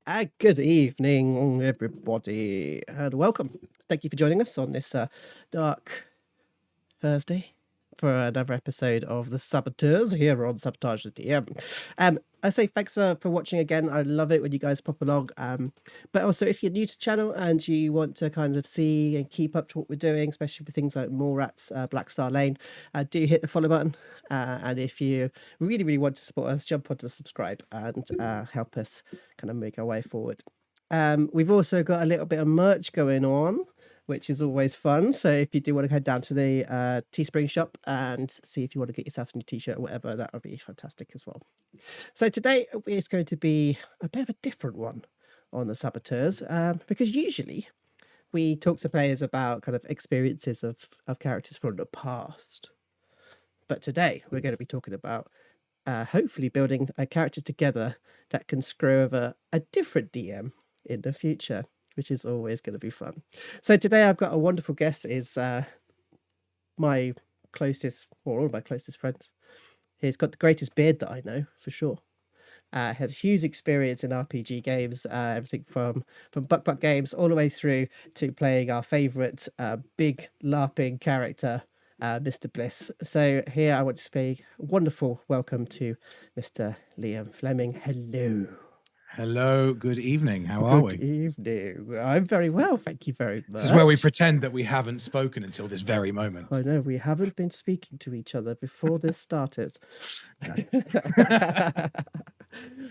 Good evening, everybody, and welcome. Thank you for joining us on this dark Thursday for another episode of the Saboteurs here on Sabotage the DM. I say thanks for watching again. I love it when you guys pop along. But also, if you're new to the channel and you want to kind of see and keep up to what we're doing, especially with things like More Rats, Black Star Lane, do hit the follow button. And if you really, really want to support us, jump onto the subscribe and help us kind of make our way forward. We've also got a little bit of merch going on, which is always fun. So if you do want to head down to the Teespring shop and see if you want to get yourself a new t-shirt or whatever, that would be fantastic as well. So today it's going to be a bit of a different one on the Saboteurs, because usually we talk to players about kind of experiences of characters from the past. But today we're going to be talking about hopefully building a character together that can screw over a different DM in the future, which is always going to be fun. So today I've got a wonderful guest. Is my closest, or one of my closest friends. He's got the greatest beard that I know, for sure. Has huge experience in RPG games, everything from Buck games all the way through to playing our favourite big LARPing character, Mr. Bliss. So here I want to say wonderful welcome to Mr. Liam Fleming. Hello. Hello, good evening. How are Good evening. I'm very well, thank you very much. This is where we pretend that we haven't spoken until this very moment. I know, we haven't been speaking to each other before this started.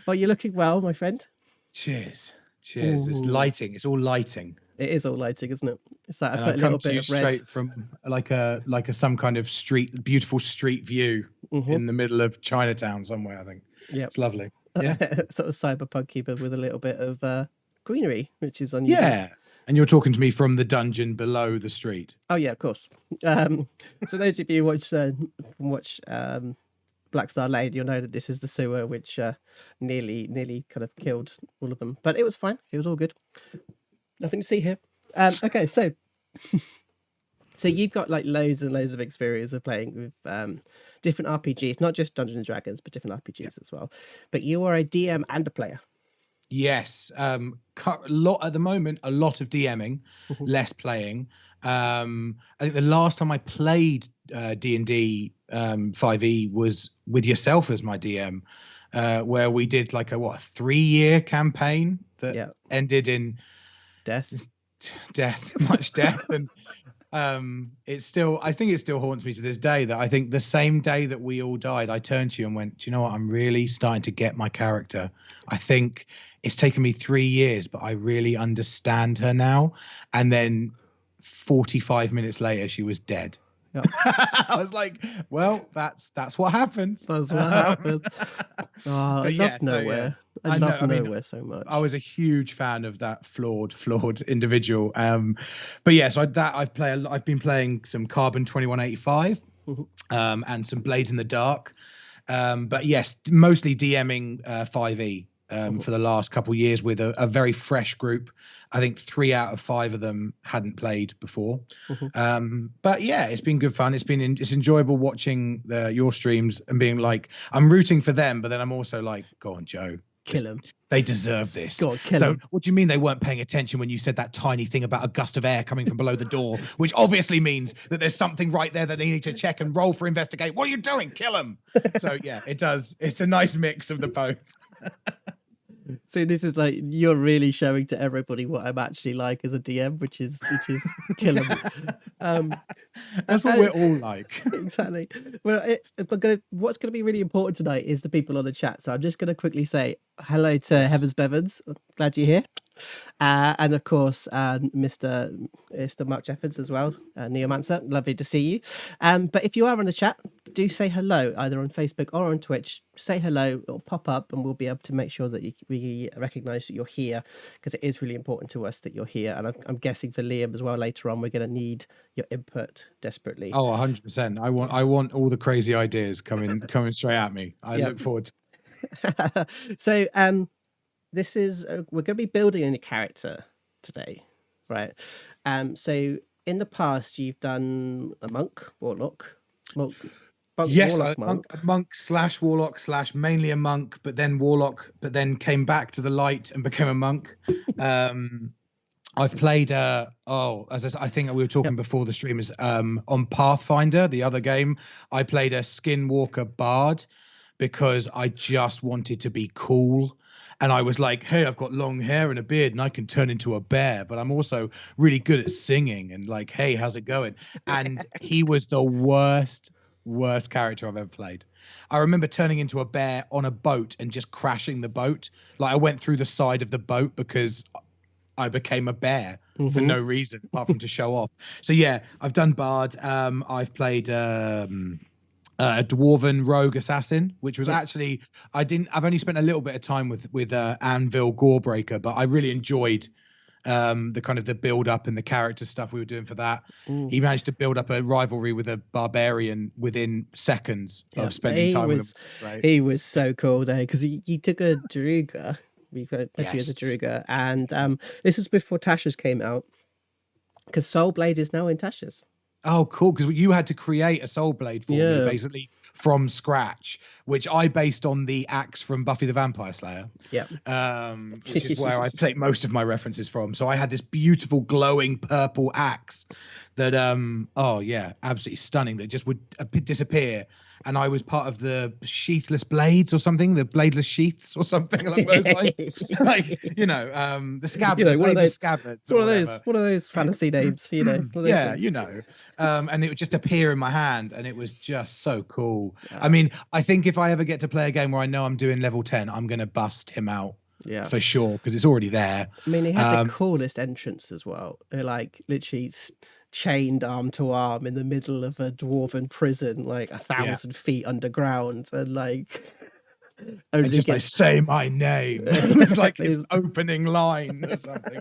Well, you're looking well, my friend. Cheers. Cheers. It's lighting. It's all lighting. It is all lighting, isn't it? It's like And I put I've a come little to bit you of red. straight from like a some kind of beautiful street view in the middle of Chinatown somewhere, I think. Yeah. It's lovely. Yeah. Sort of cyberpunky, but with a little bit of greenery, which is unusual. Yeah. And you're talking to me from the dungeon below the street. Oh yeah, of course. So those of you who watch Black Star Lane, you'll know that this is the sewer, which nearly kind of killed all of them. But it was fine. It was all good. Nothing to see here. Okay, so you've got like loads and loads of experience of playing with different RPGs, not just Dungeons and Dragons, but different RPGs as well. But you are a DM and a player. Yes. A lot at the moment, a lot of DMing, less playing. I think the last time I played D&D 5e was with yourself as my DM, where we did like a 3-year campaign that ended in death, much death. And I think it still haunts me to this day that I think the same day that we all died, I turned to you and went, do you know what? I'm really starting to get my character. I think it's taken me 3 years, but I really understand her now. And then 45 minutes later, she was dead. Yep. I was like, well, that's what happens. That's what happens. Oh, I love Nowhere. I love Nowhere so much. I was a huge fan of that flawed individual. But yeah, so I've been playing some Carbon 2185 and some Blades in the Dark. But yes, mostly DMing 5e for the last couple of years with a very fresh group. I think 3 out of 5 of them hadn't played before. But yeah, it's been good fun. It's enjoyable watching your streams and being like, I'm rooting for them, but then I'm also like, go on, Joe. Kill them. They deserve this. Go on, kill them. What do you mean they weren't paying attention when you said that tiny thing about a gust of air coming from below the door, which obviously means that there's something right there that they need to check and roll for investigate. What are you doing? Kill them. So yeah, it does. It's a nice mix of the both. So this is like you're really showing to everybody what I'm actually like as a DM, which is kill them. That's what we're all like. Exactly. Well, what's going to be really important tonight is the people on the chat. So I'm just going to quickly say hello to Heavens Bevans. Glad you're here. And of course, Mr. Mark Jeffers as well, Neomancer. Lovely to see you. But if you are on the chat, do say hello either on Facebook or on Twitch. Say hello or pop up, and we'll be able to make sure that we recognise that you're here, because it is really important to us that you're here. And I'm guessing for Liam as well later on, we're going to need your input desperately. Oh, 100%. I want all the crazy ideas coming straight at me. I look forward to. So this is we're going to be building a character today, right? So in the past you've done a monk, warlock, Yes, warlock, a monk slash warlock slash mainly a monk, but then warlock, but then came back to the light and became a monk. I've played I think we were talking Yep. before the stream is on Pathfinder, the other game. I played a Skinwalker Bard because I just wanted to be cool. And I was like, hey, I've got long hair and a beard and I can turn into a bear, but I'm also really good at singing and like, hey, how's it going? And he was the worst character I've ever played. I remember turning into a bear on a boat and just crashing the boat. Like I went through the side of the boat because I became a bear for no reason apart from to show off. So yeah, I've done Bard. I've played a dwarven rogue assassin, which was actually I've only spent a little bit of time with Anvil Gorebreaker, but I really enjoyed the kind of the build up and the character stuff we were doing for that. He managed to build up a rivalry with a barbarian within seconds of spending time with him. Right? He was so cool though, because you took a Druga. We played you as a Yes. Druga, and this was before Tasha's came out, because Soul Blade is now in Tasha's. Oh, cool! Because you had to create a soul blade for me, Yeah. basically from scratch, which I based on the axe from Buffy the Vampire Slayer. Yeah. Which is where I take most of my references from. So I had this beautiful glowing purple axe that oh yeah, absolutely stunning, that just would disappear. And I was part of the sheathless blades or something, the bladeless sheaths or something along those lines. Like, the scabbard, You know, one of those scabbards, one of those fantasy names, you know. One of those yeah, things. and it would just appear in my hand, and it was just so cool. I mean, I think if I ever get to play a game where I know I'm doing level 10, I'm gonna bust him out. Yeah, for sure, because it's already there. I mean, he had the coolest entrance as well. Like literally chained arm to arm in the middle of a dwarven prison, like 1,000 feet underground, and like only just like say my name. It was like his opening line or something.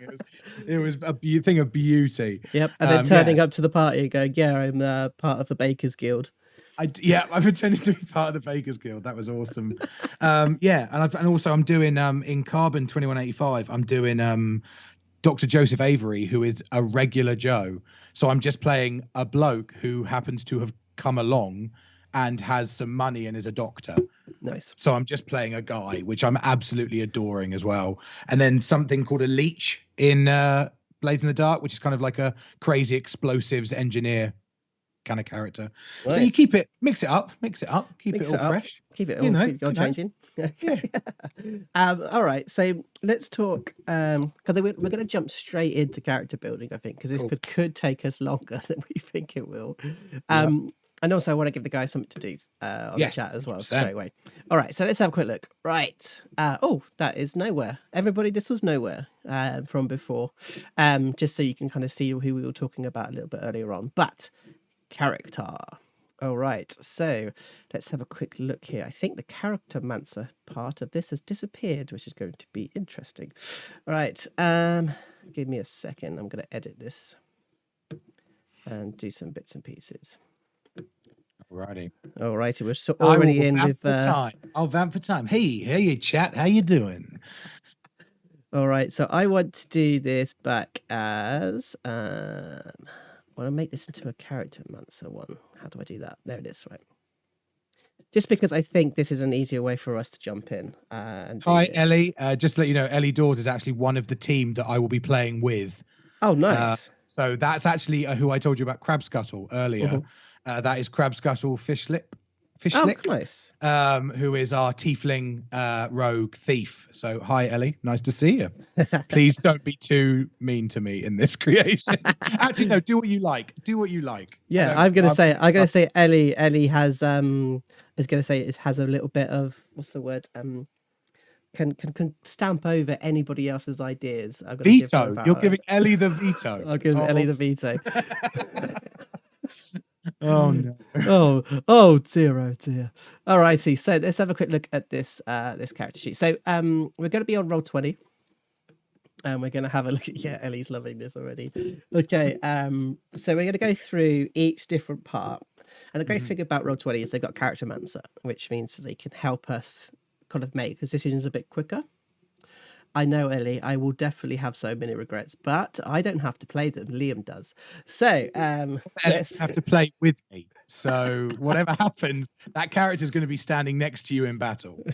It was a thing of beauty. Yep, and then turning up to the party and going, "Yeah, I'm part of the Bakers Guild." I've pretended to be part of the Bakers Guild. That was awesome. And also I'm doing in Carbon 2185. I'm doing Dr. Joseph Avery, who is a regular Joe. So I'm just playing a bloke who happens to have come along and has some money and is a doctor. Nice. So I'm just playing a guy, which I'm absolutely adoring as well. And then something called a leech in Blades in the Dark, which is kind of like a crazy explosives engineer kind of character. Nice. So you mix it up, keep it all fresh. Keep it all changing. Yeah. All right, so let's talk, because we're going to jump straight into character building, I think, because this could take us longer than we think it will. And also I want to give the guys something to do on the chat as well, 100%. Straight away. All right, so let's have a quick look. Right. That is Nowhere. Everybody, this was Nowhere from before, just so you can kind of see who we were talking about a little bit earlier on. But character. All right, so let's have a quick look here. I think the character mancer part of this has disappeared, which is going to be interesting. All right, give me a second. I'm going to edit this and do some bits and pieces. Alrighty, we're already in with time. I'll vamp for time. Hey, chat. How you doing? All right, so I want to do this back as I want to make this into a character mancer one. How do I do that? There it is, right. Just because I think this is an easier way for us to jump in. And hi, Ellie. Just to let you know, Ellie Dawes is actually one of the team that I will be playing with. Oh, nice. So that's actually who I told you about Crab Scuttle earlier. That is Crab Scuttle Fishlick. Oh, nice. Who is our tiefling rogue thief. So hi, Ellie. Nice to see you. Please don't be too mean to me in this creation. Actually, no. Do what you like. Yeah, I'm gonna say Ellie has is gonna say it has a little bit of, what's the word, can stamp over anybody else's ideas. Veto. You're giving Ellie the veto. I'll give Ellie the veto. Oh no. oh dear. All righty, so let's have a quick look at this this character sheet. So we're going to be on Roll20, and we're going to have a look at, Ellie's loving this already. Okay, so we're going to go through each different part, and the great thing about Roll20 is they've got character mancer, which means they can help us kind of make decisions a bit quicker. I know, Ellie, I will definitely have so many regrets, but I don't have to play them. Liam does. So let's have to play with me. So whatever happens, that character is going to be standing next to you in battle.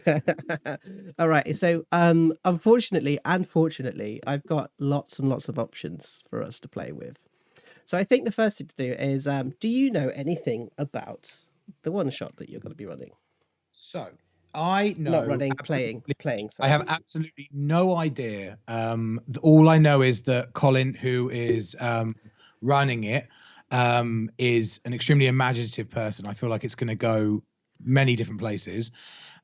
All right. So, unfortunately and fortunately, I've got lots and lots of options for us to play with. So I think the first thing to do is, do you know anything about the one shot that you're going to be running? So I Not know running, absolutely. playing. I Sorry. have absolutely no idea. All I know is that Colin, who is running it, is an extremely imaginative person. I feel like it's going to go many different places.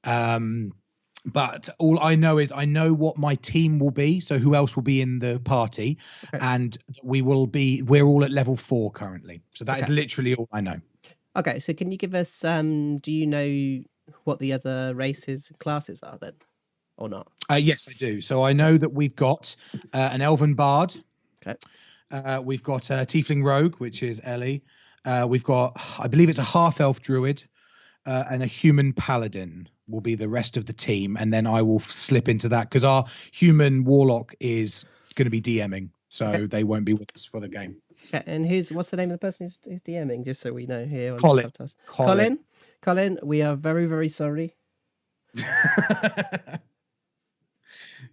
But all I know is I know what my team will be. So who else will be in the party, Okay. and we're all at level 4 currently. So that is Okay. literally all I know. Okay. So can you give us? Do you know what the other races and classes are then, or not? Yes, I do. So I Okay. know that we've got an elven bard. Okay. We've got a tiefling rogue, which is Ellie. We've got, I believe it's a half elf druid, and a human paladin will be the rest of the team. And then I will slip into that because our human warlock is going to be DMing, Okay. so they won't be with us for the game. Okay. And what's the name of the person who's DMing? Just so we know here on Colin. Subtitles. Colin. Colin, we are very, very sorry.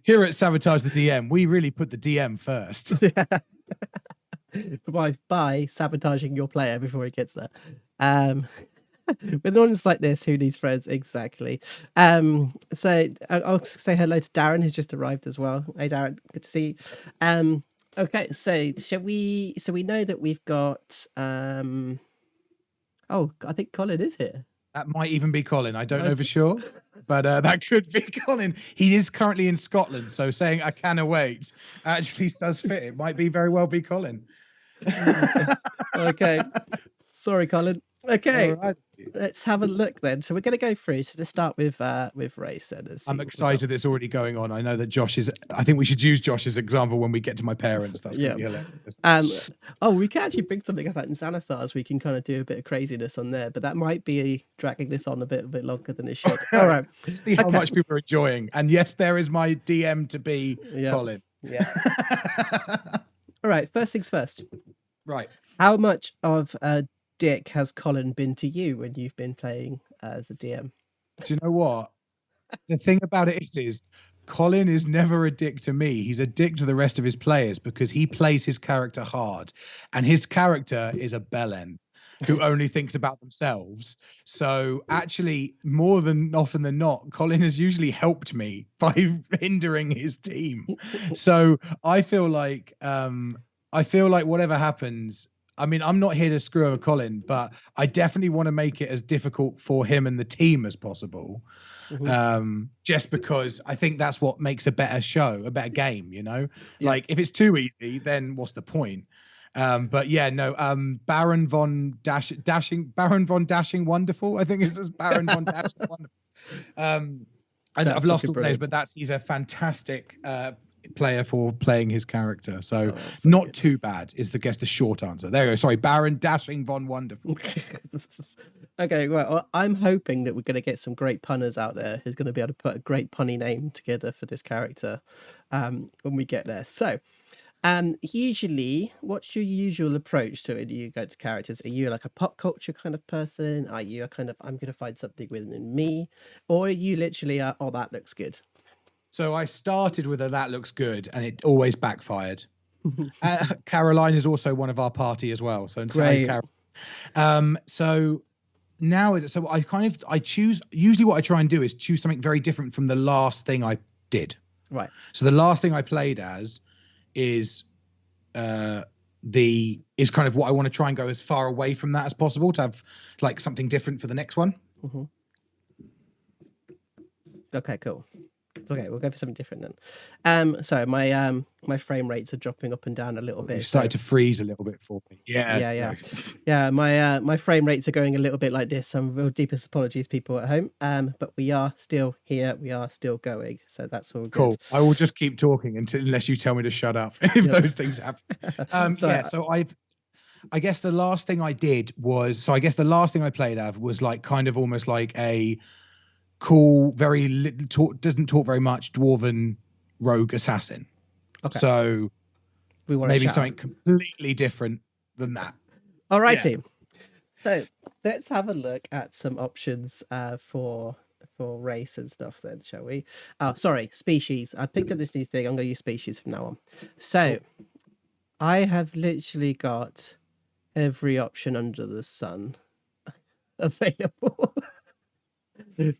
Here at Sabotage the DM, we really put the DM first. by sabotaging your player before he gets there. With ones like this, who needs friends? Exactly. So I'll say hello to Darren, who's just arrived as well. Hey, Darren, good to see you. Okay, so shall we? So we know that we've got. Oh, I think Colin is here. That might even be Colin. I don't know for sure, but that could be Colin. He is currently in Scotland, so saying "I cannot wait" actually does fit. It might be very well be Colin. Okay. Sorry, Colin. Okay. All right. Let's have a look then. So we're going to go through. So to start with race. And I'm excited it's already going on. I know that Josh is. I think we should use Josh's example when we get to my parents. That's going to be hilarious. Oh, we can actually bring something up in Xanathars. We can kind of do a bit of craziness on there, but that might be dragging this on a bit longer than it should. All right. See how much people are enjoying. And yes, there is my DM to be Colin. Yeah. All right. First things first. Right. How much of a dick has Colin been to you when you've been playing as a DM? Do you know what? The thing about it is Colin is never a dick to me. He's a dick to the rest of his players because he plays his character hard. And his character is a bellend who only thinks about themselves. So actually, more than often than not, Colin has usually helped me by hindering his team. So I feel like whatever happens, I mean, I'm not here to screw over Colin, but I definitely want to make it as difficult for him and the team as possible. Just because I think that's what makes a better show, a better game, you know? Yeah. Like if it's too easy, then what's the point? But yeah, no, Baron von Dashing Wonderful. I think it's Baron von Dashing Wonderful. And I've lost all the names, but he's a fantastic player for playing his character. So not good. Too bad is the short answer. There you go. Sorry, Baron Dashing von Wonderful. Okay, well, I'm hoping that we're going to get some great punners out there who's going to be able to put a great punny name together for this character when we get there. So usually, what's your usual approach to it? Do you go to characters? Are you like a pop culture kind of person? Are you a kind of, I'm going to find something within me? Or are you literally, oh, that looks good? So I started with that looks good, and it always backfired. Caroline is also one of our party as well. So great. So now, I choose. Usually, what I try and do is choose something very different from the last thing I did. Right. So the last thing I played as is kind of what I want to try and go as far away from that as possible to have like something different for the next one. Okay, cool. Okay, we'll go for something different then. Sorry, my frame rates are dropping up and down a little bit. You started to freeze a little bit for me. Yeah. My frame rates are going a little bit like this. Some real deepest apologies, people at home. But we are still here. We are still going. So that's all good. Cool. I will just keep talking unless you tell me to shut up if those things happen. So I guess the last thing I did was the last thing I played was like kind of almost like a cool, very little doesn't talk very much dwarven rogue assassin. Okay. So we want maybe something completely different than that. All right, team. So let's have a look at some options for race and stuff then, shall we? Oh, sorry, species. I picked up this new thing. I'm going to use species from now on. So I have literally got every option under the sun available.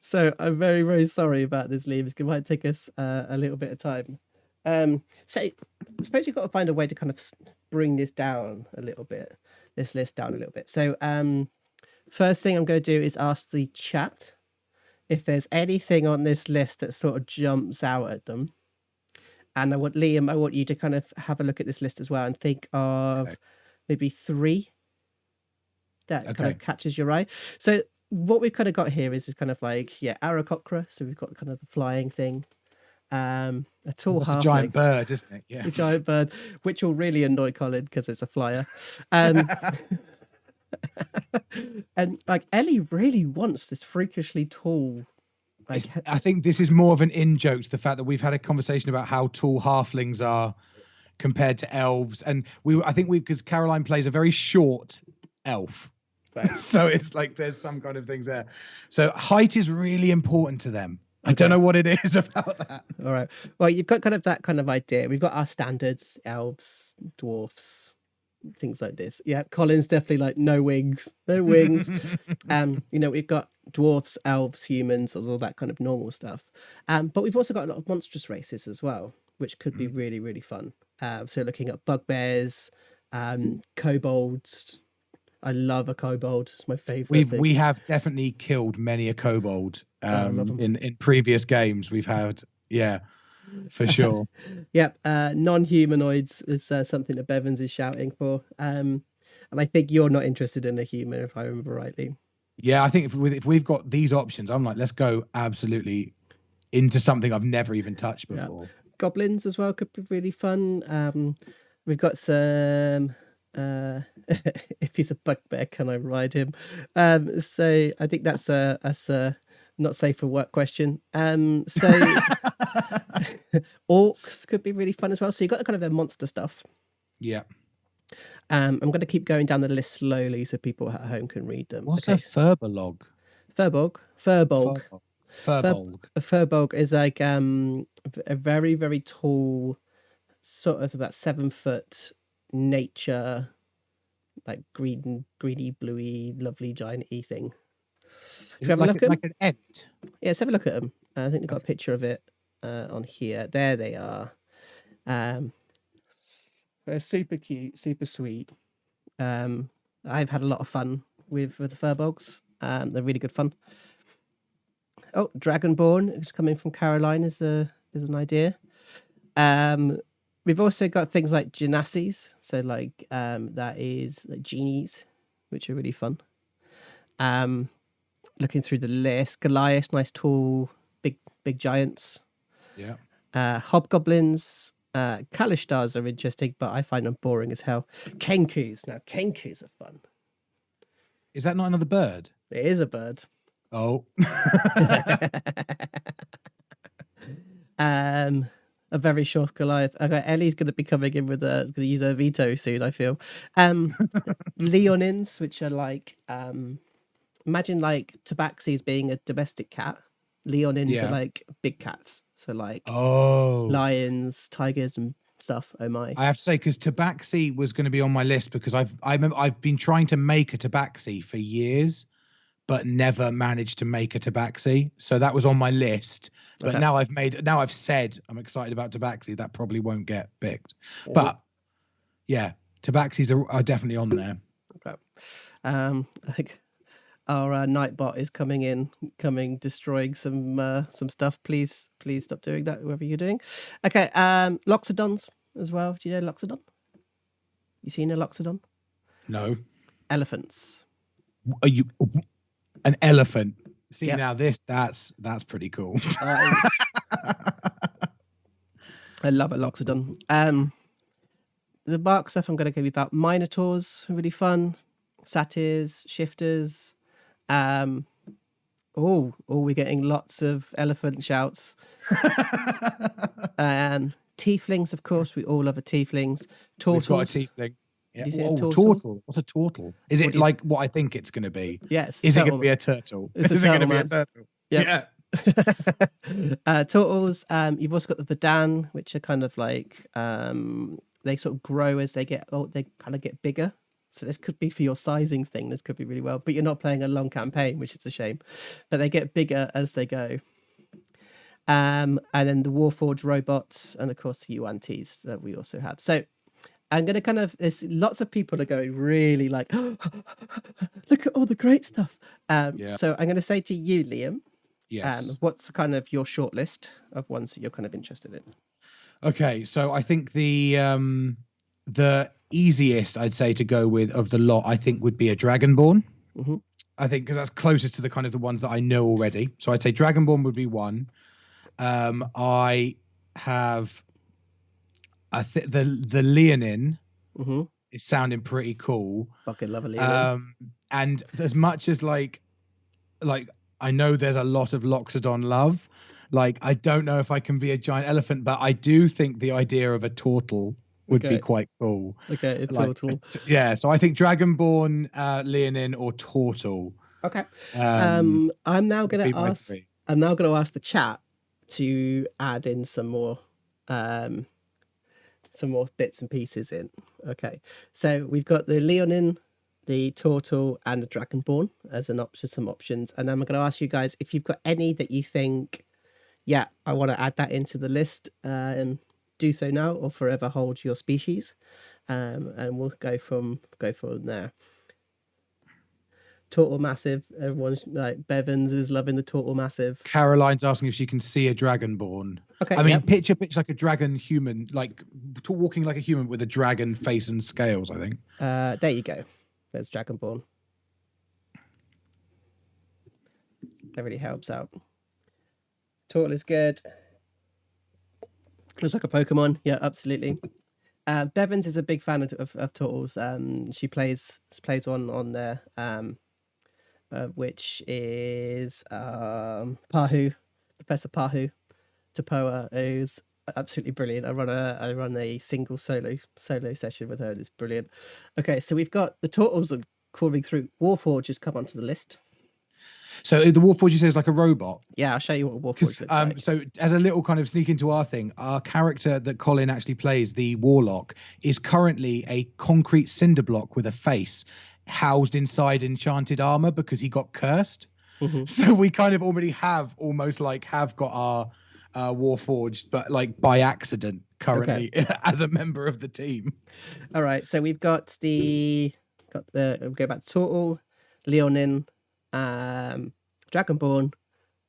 So I'm very, very sorry about this, Liam. It might take us a little bit of time. So I suppose you've got to find a way to kind of bring this down a little bit, this list down a little bit. So first thing I'm going to do is ask the chat if there's anything on this list that sort of jumps out at them. And I want you to kind of have a look at this list as well and think of maybe 3 that kind of catches your eye. So what we've kind of got here is kind of like, Aarakocra. So we've got kind of the flying thing. A tall halfling. A giant bird, isn't it? Yeah. A giant bird, which will really annoy Colin because it's a flyer. And like Ellie really wants this freakishly tall. Like, I think this is more of an in-joke to the fact that we've had a conversation about how tall halflings are compared to elves. And because Caroline plays a very short elf. Right. So it's like there's some kind of things there. So height is really important to them. Okay. I don't know what it is about that. All right. Well, you've got kind of that kind of idea. We've got our standards, elves, dwarfs, things like this. Yeah, Colin's definitely like no wings. We've got dwarfs, elves, humans, all that kind of normal stuff. But we've also got a lot of monstrous races as well, which could be really, really fun. So looking at bugbears, kobolds. I love a kobold. It's my favorite. We have definitely killed many a kobold in previous games. We've had, for sure. Yep. Non-humanoids is something that Bevins is shouting for. And I think you're not interested in a human, if I remember rightly. Yeah, I think if we've got these options, I'm like, let's go absolutely into something I've never even touched before. Yeah. Goblins as well could be really fun. We've got some... if he's a bugbear, can I ride him? So I think that's a not safe for work question. So orcs could be really fun as well. So you've got the kind of the monster stuff. Yeah. I'm going to keep going down the list slowly so people at home can read them. What's a furbolg? Furbolg. A furbolg is like a very, very tall, sort of about 7 foot nature, like greeny, bluey, lovely, giant-y thing. Is it like an ent? Yeah, let's have a look at them. I think they've got a picture of it on here. There they are. They're super cute, super sweet. I've had a lot of fun with the furbolgs. They're really good fun. Oh, Dragonborn is coming from Caroline is an idea. We've also got things like genassis, so like that is like genies, which are really fun. Looking through the list, Goliath, nice tall, big giants. Yeah. Hobgoblins, Kalishstars are interesting, but I find them boring as hell. Kenkus, now Kenkus are fun. Is that not another bird? It is a bird. Oh. A very short Goliath. Okay, Ellie's going to be coming in with going to use her veto soon, I feel. Leonins, which are like, imagine like tabaxis being a domestic cat. Leonins are like big cats. So like lions, tigers and stuff. Oh my. I have to say, because tabaxi was going to be on my list because I've been trying to make a tabaxi for years, but never managed to make a tabaxi. So that was on my list. But now I've said I'm excited about tabaxi. That probably won't get picked. But yeah, tabaxis are definitely on there. Okay. I think our Nightbot is coming, destroying some stuff. Please stop doing that, whoever you're doing. Okay. Loxodons as well. Do you know Loxodon? You seen a Loxodon? No. Elephants. Are you an elephant? See, now that's pretty cool. I love a Loxodon. The bark stuff I'm going to give you about Minotaurs, really fun. Satyrs, shifters. We're getting lots of elephant shouts. Tieflings, of course, we all love a tieflings. Turtles. We've got a tiefling. Yeah. you say a Oh, turtle? turtle. What's a turtle? Is What it do you like what I think it's going to be? Yeah, it's a Is it going to turtle. be a turtle? It's a Is it going turtle, to be a man. turtle? Yep. Yeah. Turtles. You've also got the Vedan, which are kind of like they sort of grow as they get they kind of get bigger. So this could be for your sizing thing. This could be really well, but you're not playing a long campaign, which is a shame. But they get bigger as they go. And then the Warforged robots, and of course the UNTs that we also have. So I'm gonna kind of there's lots of people are going really like look at all the great stuff. Yeah. So I'm gonna say to you, Liam, Yes. what's kind of your short list of ones that you're kind of interested in? Okay, so I think the easiest I'd say to go with of the lot, I think would be a Dragonborn. Hmm. I think because that's closest to the kind of the ones that I know already. So I'd say Dragonborn would be one. I have I think the Leonin Hmm. is sounding pretty cool. Fucking love a Leonin. And as much as like I know there's a lot of Loxodon love. Like I don't know if I can be a giant elephant, but I do think the idea of a turtle would be Okay, quite cool. okay, it's Like total. yeah, so I think Dragonborn, Leonin, or Turtle Okay. um I'm now would gonna be my ask. three. I'm now gonna ask the chat to add in um, some more bits and pieces in. Okay, so we've got the Leonin, the Turtle, and the Dragonborn as an option, some options, and I'm gonna ask you guys if you've got any that you think, yeah, I want to add that into the list, and do so now or forever hold your species, and we'll go from there. Turtle massive. Everyone's like Bevins is loving the turtle massive. Caroline's asking if she can see a Dragonborn. Okay, I mean, yep. picture like a dragon human, like walking like a human with a dragon face and scales. I think. There you go. There's Dragonborn. That really helps out. Turtle is good. Looks like a Pokemon. Yeah, absolutely. Bevins is a big fan of turtles. She plays one on there, which is Pahu, Professor Pahu Tapoa, who's absolutely brilliant. I run a single solo session with her. It's brilliant. Okay, so we've got the turtles are crawling through. Warforge has come onto the list. So the Warforged you say is like a robot. Yeah, I'll show you what Because Warforge looks like. so as a little kind of sneak into our thing, our character that Colin actually plays, the Warlock, is currently a concrete cinder block with a face housed inside enchanted armor because he got cursed. Mm-hmm. So we kind of already have got our Warforged, but like by accident currently as a member of the team. All right, so we've got we'll go back to Turtle, Leonin, Dragonborn,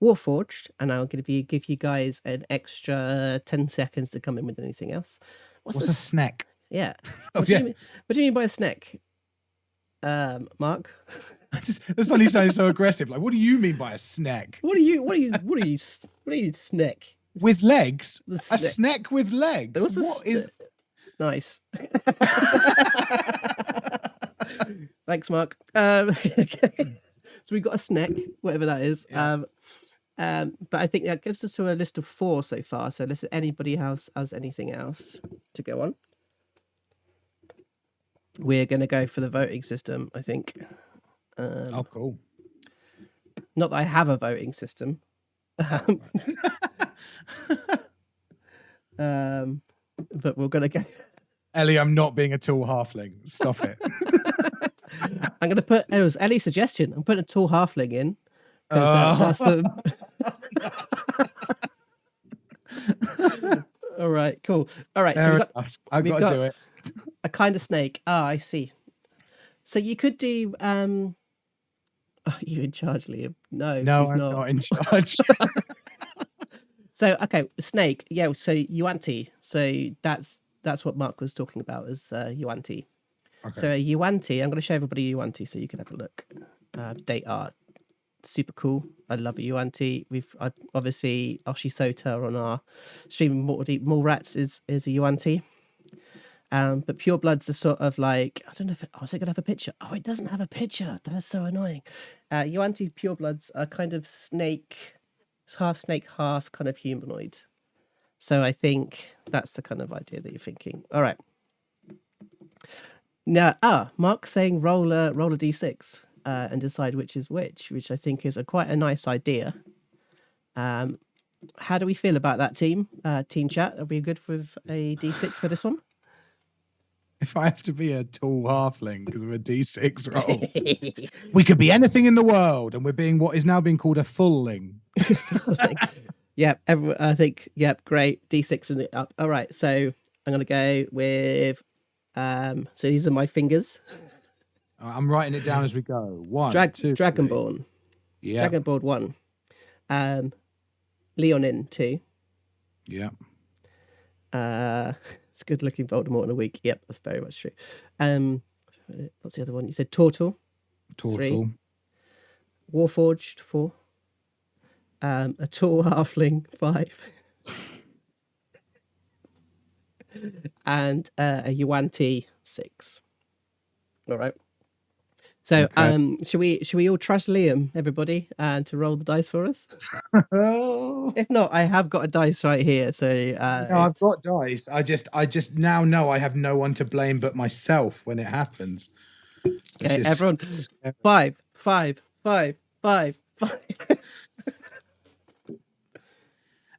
Warforged, and I'll give you guys an extra 10 seconds to come in with anything else. What's a snack? Yeah. Oh, What do you mean? What do you mean by a snack? Mark. That suddenly sounds so aggressive. Like, what do you mean by a snack? What are you snack? With legs? The A snack. snack with legs? What's What is? nice? Thanks, Mark. Okay. So we've got a snack, whatever that is. Yeah. But I think that gives us to a list of 4 so far. So let's anybody else has anything else to go on. We're going to go for the voting system, I think. Oh, cool. Not that I have a voting system. But we're going to go. Ellie, I'm not being a tall halfling. Stop it. I'm going to put, it was Ellie's suggestion. I'm putting a tall halfling in. That's the. All right, cool. All right, so I've got to do it. A kind of snake. Ah, I see. So you could do. Are you in charge, Liam? No, he's I'm not. not in charge. So okay, snake. Yeah. So Yuanti. So that's what Mark was talking about as Yuanti. Okay. So a Yuanti. I'm going to show everybody Yuanti so you can have a look. They are super cool. I love a Yuanti. Obviously Oshi Sota on our stream. More Rats is a Yuanti. But Pure Bloods are sort of like, I don't know if is it going to have a picture? Oh, it doesn't have a picture. That's so annoying. Yuanti Pure Bloods are kind of snake, half kind of humanoid. So I think that's the kind of idea that you're thinking. All right. Now, Mark's saying roll a d6 and decide which is which I think is quite a nice idea. How do we feel about that team chat? Are we good with a d6 for this one? If I have to be a tall halfling because of a D6 roll, we could be anything in the world, and we're being what is now being called a fulling. Yep, I think, yep, great. D6 and it up. All right, so I'm going to go with, so these are my fingers. I'm writing it down as we go. One, two, Dragonborn. Yeah. Dragonborn 1. Leonin 2. Yeah. It's good looking Voldemort in a week. Yep, that's very much true. What's the other one? You said Tortle. 3. Warforged 4. A tall halfling 5. And a Yuan-Ti 6. All right. So, should we all trust Liam, everybody, to roll the dice for us? If not, I have got a dice right here. So, no, I've got dice. I just now know I have no one to blame but myself when it happens. Okay, everyone. 5, 5, 5, 5, 5.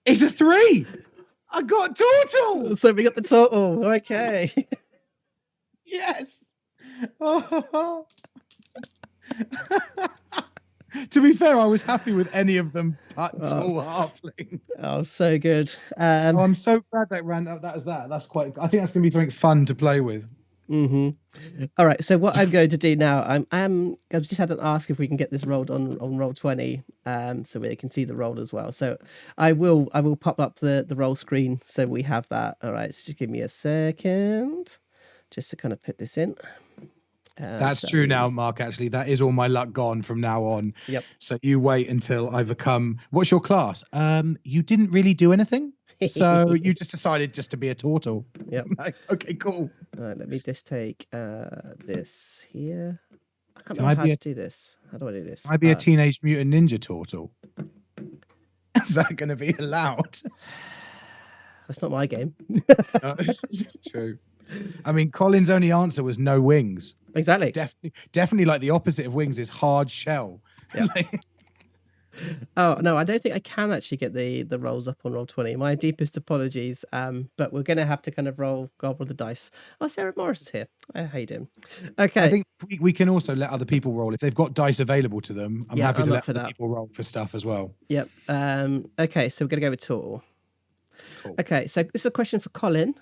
It's a 3. I got total. So we got the total. Okay. Yes. To be fair, I was happy with any of them but tall halfling. Oh, so good. I'm so glad that ran up that as that. That's quite. I think that's going to be something fun to play with. All right. So what I'm going to do now, I've just had to ask if we can get this rolled on Roll20, so we can see the roll as well. So I will pop up the roll screen so we have that. All right. So just give me a second, just to kind of put this in. That's true now, Mark. Actually, that is all my luck gone from now on. Yep. So you wait until I become. What's your class? You didn't really do anything, so you just decided just to be a turtle. Yep. Okay, cool. All right. Let me just take this here. I can't remember how to do this. How do I do this? Can I be a Teenage Mutant Ninja Turtle? Is that going to be allowed? That's not my game. True. I mean, Colin's only answer was no wings. Exactly. Definitely like the opposite of wings is hard shell. Yep. Oh no, I don't think I can actually get the rolls up on Roll20. My deepest apologies. But we're gonna have to kind of go with the dice. Oh, Sarah Morris is here. How you doing? Okay. I think we can also let other people roll if they've got dice available to them. I'm happy to let other people roll for stuff as well. Yep. Okay, so we're gonna go with Tor. Cool. Okay, so this is a question for Colin.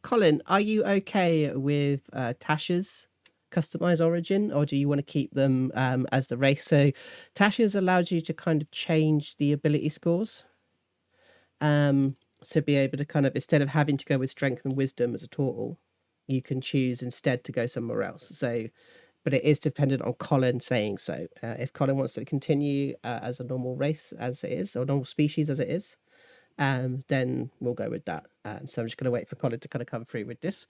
Colin, are you okay with Tasha's customized origin, or do you want to keep them as the race? So Tasha's allows you to kind of change the ability scores, to be able to kind of, instead of having to go with strength and wisdom as a total, you can choose instead to go somewhere else. So, but it is dependent on Colin saying so. If Colin wants to continue as a normal race as it is, or normal species as it is, then we'll go with that. So I'm just going to wait for Colin to kind of come through with this.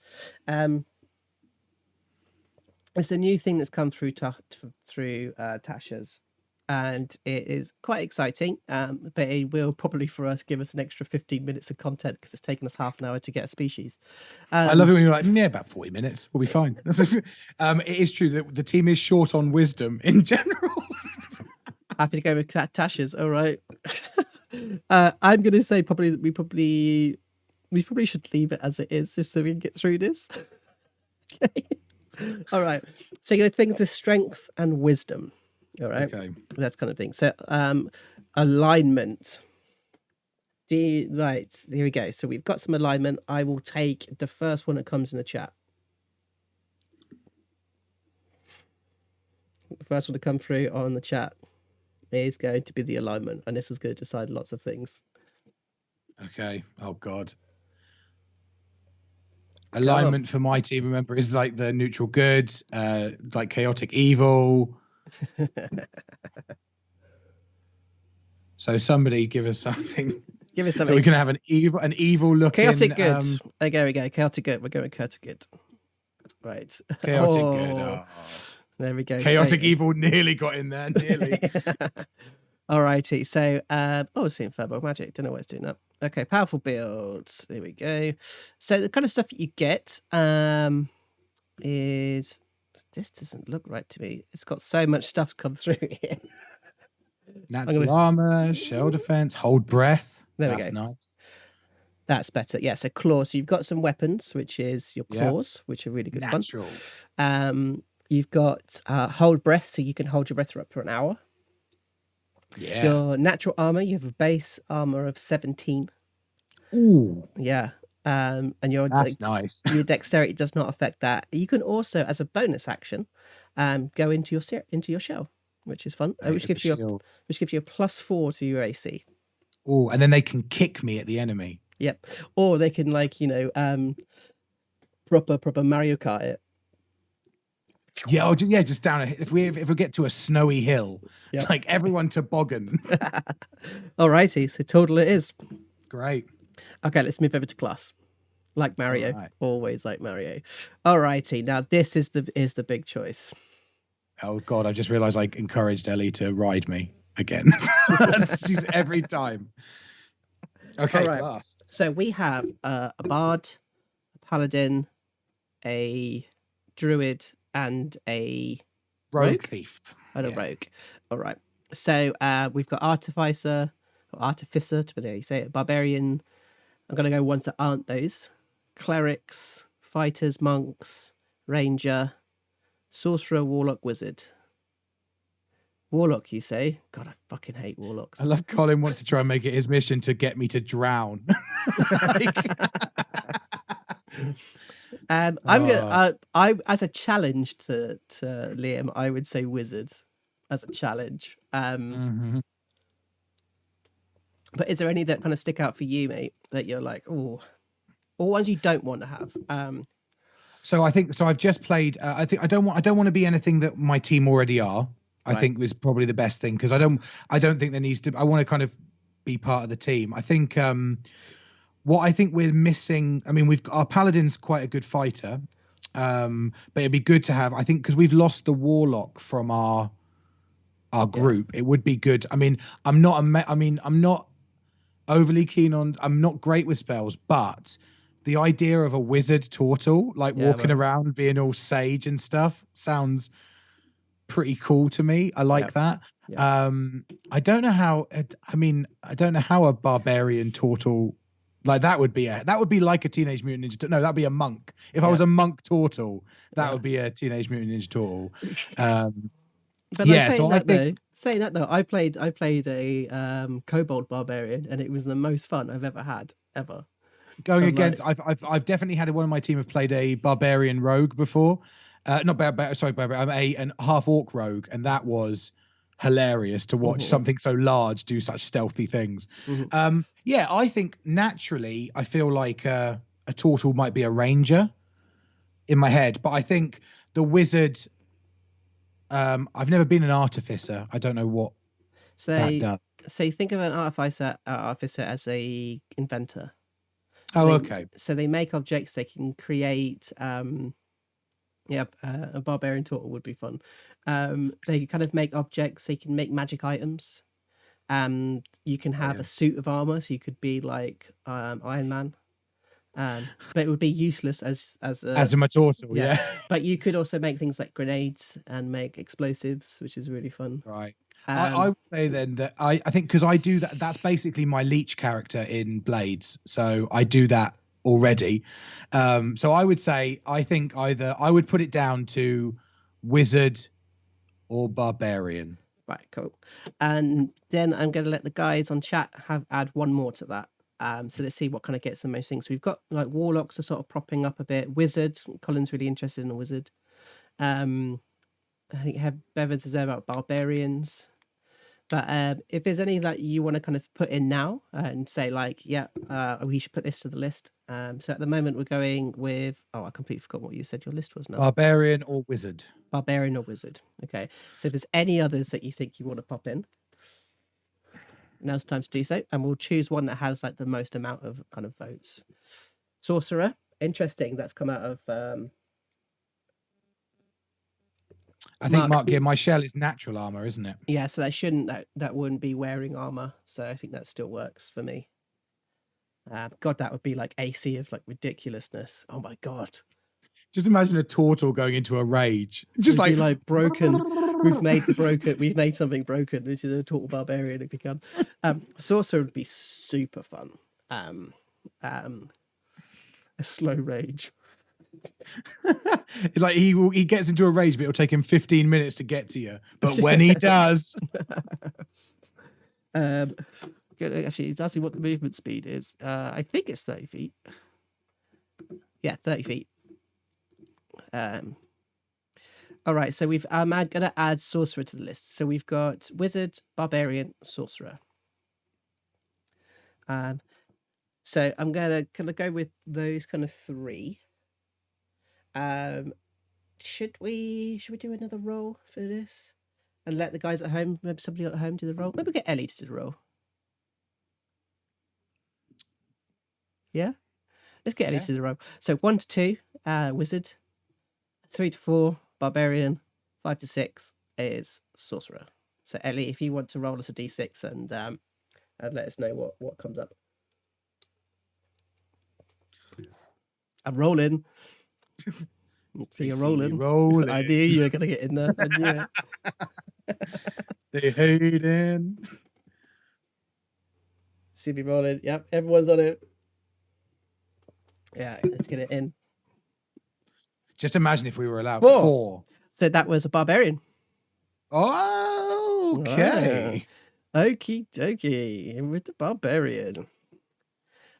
It's a new thing that's come through Tasha's, and it is quite exciting. But it will probably for us give us an extra 15 minutes of content because it's taken us half an hour to get a species. I love it when you're like, yeah, about 40 minutes, we'll be fine. It is true that the team is short on wisdom in general. Happy to go with Tasha's. All right. I'm going to say we probably should leave it as it is just so we can get through this. Okay. All right. So your things are strength and wisdom. All right. Okay. That's kind of thing. So alignment. Right. Here we go. So we've got some alignment. I will take the first one that comes in the chat. The first one to come through on the chat is going to be the alignment, and this is going to decide lots of things. Okay. Oh God. Alignment for my team, remember, is like the neutral good, like chaotic evil. So somebody give us something. Give us something. We're gonna have an evil looking chaotic good. There we go. Chaotic good. We're going chaotic good. Right. Chaotic good. Oh. There we go. Chaotic evil nearly got in there. Nearly. Alrighty. So, it's seeing Firbolg magic. Don't know what it's doing up. Okay, powerful builds. There we go. So the kind of stuff that you get, is... This doesn't look right to me. It's got so much stuff come through here. Natural armor, shell defense, hold breath. There we That's go. nice. That's better. Yeah, so claws. So you've got some weapons, which is your Yeah. claws, which are really good Natural. fun. You've got hold breath, so you can hold your breath for up to an hour. Yeah. Your natural armor, you have a base armor of 17. Ooh, Yeah. And your that's nice. your dexterity does not affect that. You can also, as a bonus action, go into your shell, which is fun. Which gives you a +4 to your AC. Oh, and then they can kick me at the enemy. Yep. Or they can, like, proper Mario Kart it. Yeah, just down if we get to a snowy hill, Yep. like everyone toboggan. Alrighty, so total it is. Great. Okay, let's move over to class. Like Mario, Right. always like Mario. Alrighty, now this is the big choice. Oh God, I just realized I encouraged Ellie to ride me again. She's every time. Okay, All right. class. So we have a bard, a paladin, a druid, and a rogue thief. And a rogue. All right. So we've got artificer, depending how you say it, barbarian. I'm going to go ones that aren't those. Clerics, fighters, monks, ranger, sorcerer, warlock, wizard. Warlock, you say? God, I fucking hate warlocks. I love Colin wants to try and make it his mission to get me to drown. I'm gonna. I as a challenge to Liam, I would say wizard as a challenge. But is there any that kind of stick out for you, mate? That you're like, oh, or ones you don't want to have? So I think I've just played. I think I don't want to be anything that my team already are. Right. I think was probably the best thing because I don't think there needs to. I want to kind of be part of the team. I think what I think we're missing. I mean, our paladin's quite a good fighter, but it'd be good to have. I think because we've lost the warlock from our group, it would be good. I mean, I'm not overly keen on. I'm not great with spells, but the idea of a wizard turtle like walking around being all sage and stuff sounds pretty cool to me. I like that. I don't know how. I don't know how a barbarian turtle like that would be like a Teenage Mutant Ninja. No, that'd be a monk. If I was a monk turtle, that would be a Teenage Mutant Ninja turtle. But saying that though, I played a kobold barbarian, and it was the most fun I've ever had ever. Going against, I've definitely had one of my team have played a barbarian rogue before. Not barbarian. I'm a half orc rogue, and that was hilarious to watch something so large do such stealthy things. I think naturally I feel like a turtle might be a ranger in my head, but I think the wizard. I've never been an artificer. I don't know what that does. So think of an artificer as a inventor. So So they make objects. They can create. A barbarian turtle would be fun. They kind of make objects. They can make magic items. You can have a suit of armor, so you could be like Iron Man. But it would be useless as a turtle. Yeah. But you could also make things like grenades and make explosives, which is really fun. Right. I would say then that I think because I do that. That's basically my leech character in Blades, so I do that already. So I would say I think either I would put it down to wizard or barbarian. Right, cool. And then I'm going to let the guys on chat add one more to that. So let's see what kind of gets the most things. So we've got like warlocks are sort of propping up a bit. Wizard, Colin's really interested in a wizard. I think Bevins is there about barbarians. But if there's any that you want to kind of put in now and say like, we should put this to the list. So at the moment we're going with, I completely forgot what you said your list was now. Barbarian or wizard. Barbarian or wizard. Okay. So if there's any others that you think you want to pop in, now's the time to do so. And we'll choose one that has like the most amount of kind of votes. Sorcerer. Interesting. That's come out of... I think Mark, my shell is natural armor, isn't it? Yeah, so that wouldn't be wearing armor. So I think that still works for me. God, that would be like AC of like ridiculousness. Oh my God. Just imagine a turtle going into a rage. Just Would like, you like broken? We've made something broken. This is a total barbarian if we can. Sorcerer would be super fun. A slow rage. it's like he gets into a rage, but it'll take him 15 minutes to get to you. But when he does, Actually, it's asking what the movement speed is. I think it's 30 feet. Yeah, 30 feet. All right, so I'm gonna add sorcerer to the list. So we've got wizard, barbarian, sorcerer. So I'm gonna go with those kind of three. Should we do another roll for this, and let the guys at home, maybe somebody at home, do the roll? Maybe get Ellie to do the roll. Yeah, let's get Ellie to do the roll. So 1 to 2, wizard. 3 to 4, barbarian. 5 to 6 is sorcerer. So Ellie, if you want to roll us a d6 and let us know what comes up. I'm rolling. So you're rolling. I knew you were gonna get in there. I knew it. They hating. See me rolling. Yep, everyone's on it. Yeah, let's get it in. Just imagine if we were allowed 4. 4. So that was a barbarian. Oh, okay. Okie dokie. With the barbarian.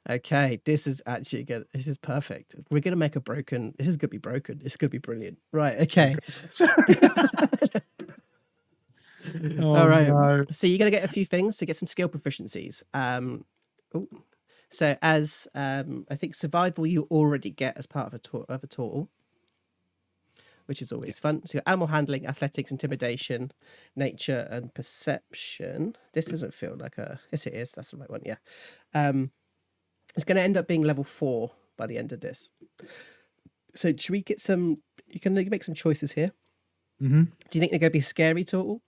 Okay, this is actually good. This is perfect. We're gonna make a broken. This is gonna be broken. It's gonna be brilliant. Right. Okay. All right. No. So you're gonna get a few things to get some skill proficiencies. So as I think survival you already get as part of a total, which is always fun. So you got animal handling, athletics, intimidation, nature, and perception. This doesn't feel like a. Yes, it is. That's the right one. Yeah. It's going to end up being level 4 by the end of this. So should we get some... You can make some choices here. Mm-hmm. Do you think they're going to be scary total?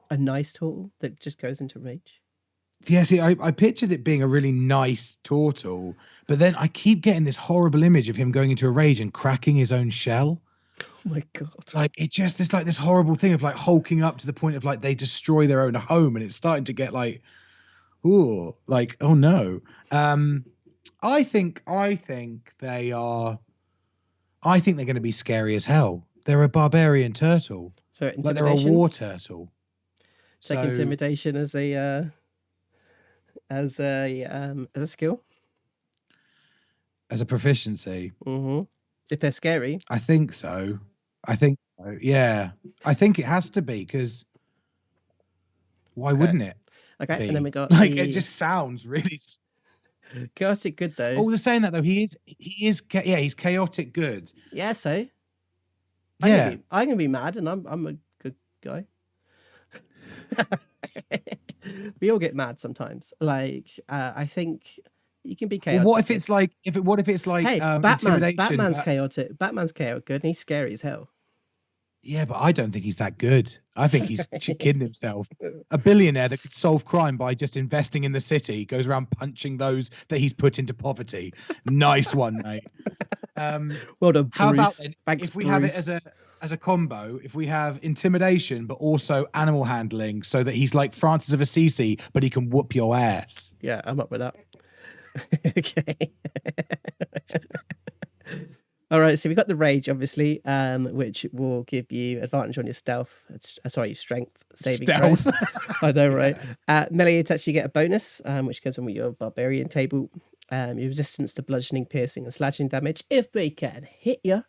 A nice total that just goes into rage? Yeah, see, I pictured it being a really nice turtle, but then I keep getting this horrible image of him going into a rage and cracking his own shell. Oh my God. Like, it's like this horrible thing of like hulking up to the point of like they destroy their own home, and it's starting to get like... Ooh, like, oh no. I think they are. I think they're going to be scary as hell. They're a barbarian turtle. So like they're a war turtle. Take intimidation as a skill. As a proficiency. Mm-hmm. If they're scary. I think so. Yeah. I think it has to be, because why wouldn't it? Okay, and then we got like it just sounds really chaotic good though. Oh, they're saying that though. He's chaotic good. Yeah, so yeah, I'm gonna be mad, and I'm a good guy. We all get mad sometimes. Like I think you can be chaotic. Well, what if it's like hey, intimidation? Batman's chaotic. Batman's chaotic good, and he's scary as hell. Yeah, but I don't think he's that good. I think he's kidding himself. A billionaire that could solve crime by just investing in the city goes around punching those that he's put into poverty. Nice one, mate. Well done, Bruce. How about then, Thanks, if we Bruce. have it as a combo, if we have intimidation but also animal handling, so that he's like Francis of Assisi, but he can whoop your ass. Yeah, I'm up with that. Okay. All right, so we've got the rage, obviously, which will give you advantage on your stealth. Sorry, strength saving throws. I know, right? Melee attacks, you get a bonus, which goes on with your barbarian table. Your resistance to bludgeoning, piercing, and slashing damage if they can hit you.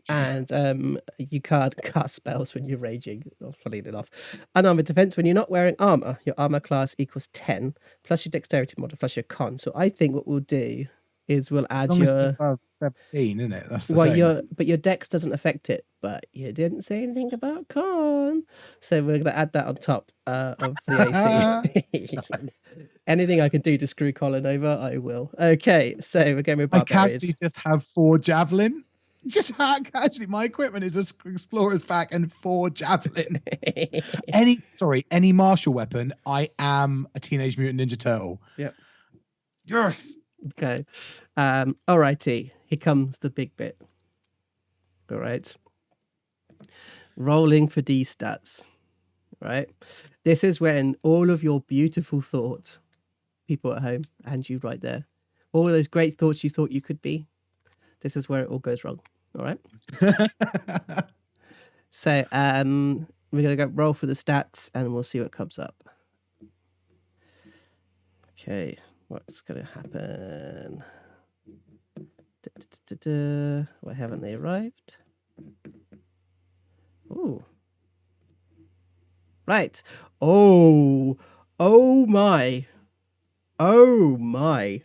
And you can't cast spells when you're raging. Funny enough. Unarmored defense, when you're not wearing armor, your armor class equals 10 plus your dexterity mod plus your con. So I think what we'll do is we'll add your above 17, isn't it? That's the thing. But your dex doesn't affect it. But you didn't say anything about con, so we're gonna add that on top of the AC. Anything I can do to screw Colin over, I will. Okay, so we're going with barbarians. I can't just have 4 javelin. Just actually, my equipment is a explorer's pack and 4 javelin. Any martial weapon. I am a Teenage Mutant Ninja Turtle. Yep. Yes. Okay. Alrighty. Here comes the big bit. All right. Rolling for D stats. Right. This is when all of your beautiful thoughts, people at home, and you right there, all those great thoughts you thought you could be, this is where it all goes wrong. All right. So we're gonna go roll for the stats and we'll see what comes up. Okay, what's gonna happen? Why haven't they arrived? Oh. Right. Oh my. Oh my.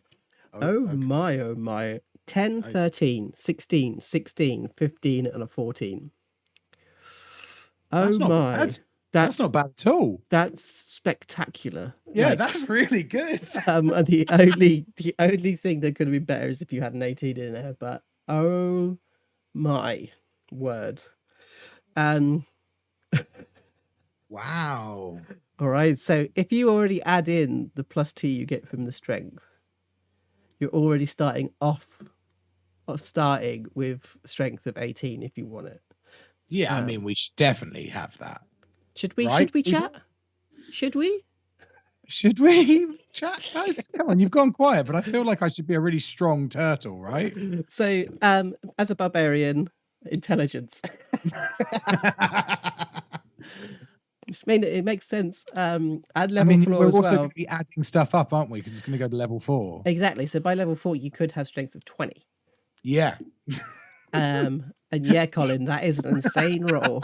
Oh my, oh my. 10, 13, 16, 16, 15, and a 14. That's Oh not my. bad. That's not bad at all. That's spectacular. Yeah, that's really good. And the only thing that could have been better is if you had an 18 in there, but oh my word. Wow. All right, so if you already add in the +2 you get from the strength, you're already starting with strength of 18 if you want it. Yeah, I mean, we should definitely have that. Should we? Right? Should we chat? Should we? Should we chat, guys? Come on, you've gone quiet, but I feel like I should be a really strong turtle, right? So, as a barbarian, intelligence. I mean, it makes sense. Add level 4 we're as also well. going to be adding stuff up, aren't we? Because it's going to go to level 4. Exactly. So by level 4, you could have strength of 20. Yeah. And yeah, Colin, that is an insane roll.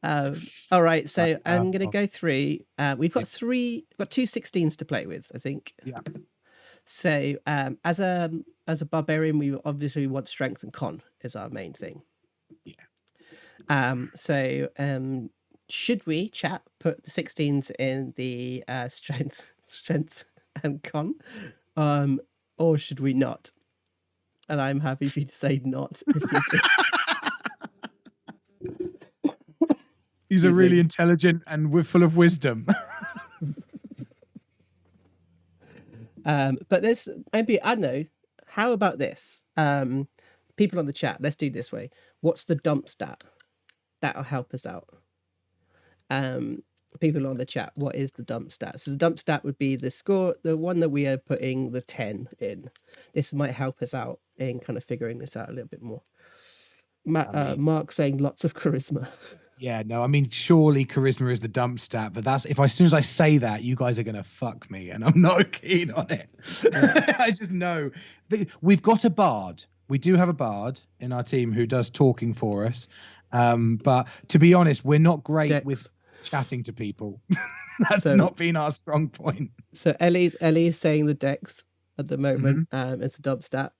All right, so I'm going to go through. We've got two 16s to play with, I think. Yeah. So as a barbarian, we obviously want strength and con is our main thing. Yeah. So should we, chat, put the 16s in the strength and con, or should we not? And I'm happy for you to say not if you do. These are really intelligent and we're full of wisdom. But there's maybe, I don't know, how about this? People on the chat, let's do this way. What's the dump stat? That'll help us out. People on the chat, what is the dump stat? So the dump stat would be the score, the one that we are putting the 10 in. This might help us out in kind of figuring this out a little bit more. Mark saying lots of charisma. Yeah, no, I mean, surely charisma is the dump stat, but that's if as soon as I say that, you guys are gonna fuck me, and I'm not keen on it. Yeah. I just know we've got a bard. We do have a bard in our team who does talking for us, but to be honest, we're not great with chatting to people. That's not been our strong point. So Ellie's saying the dex at the moment. It's a dump stat.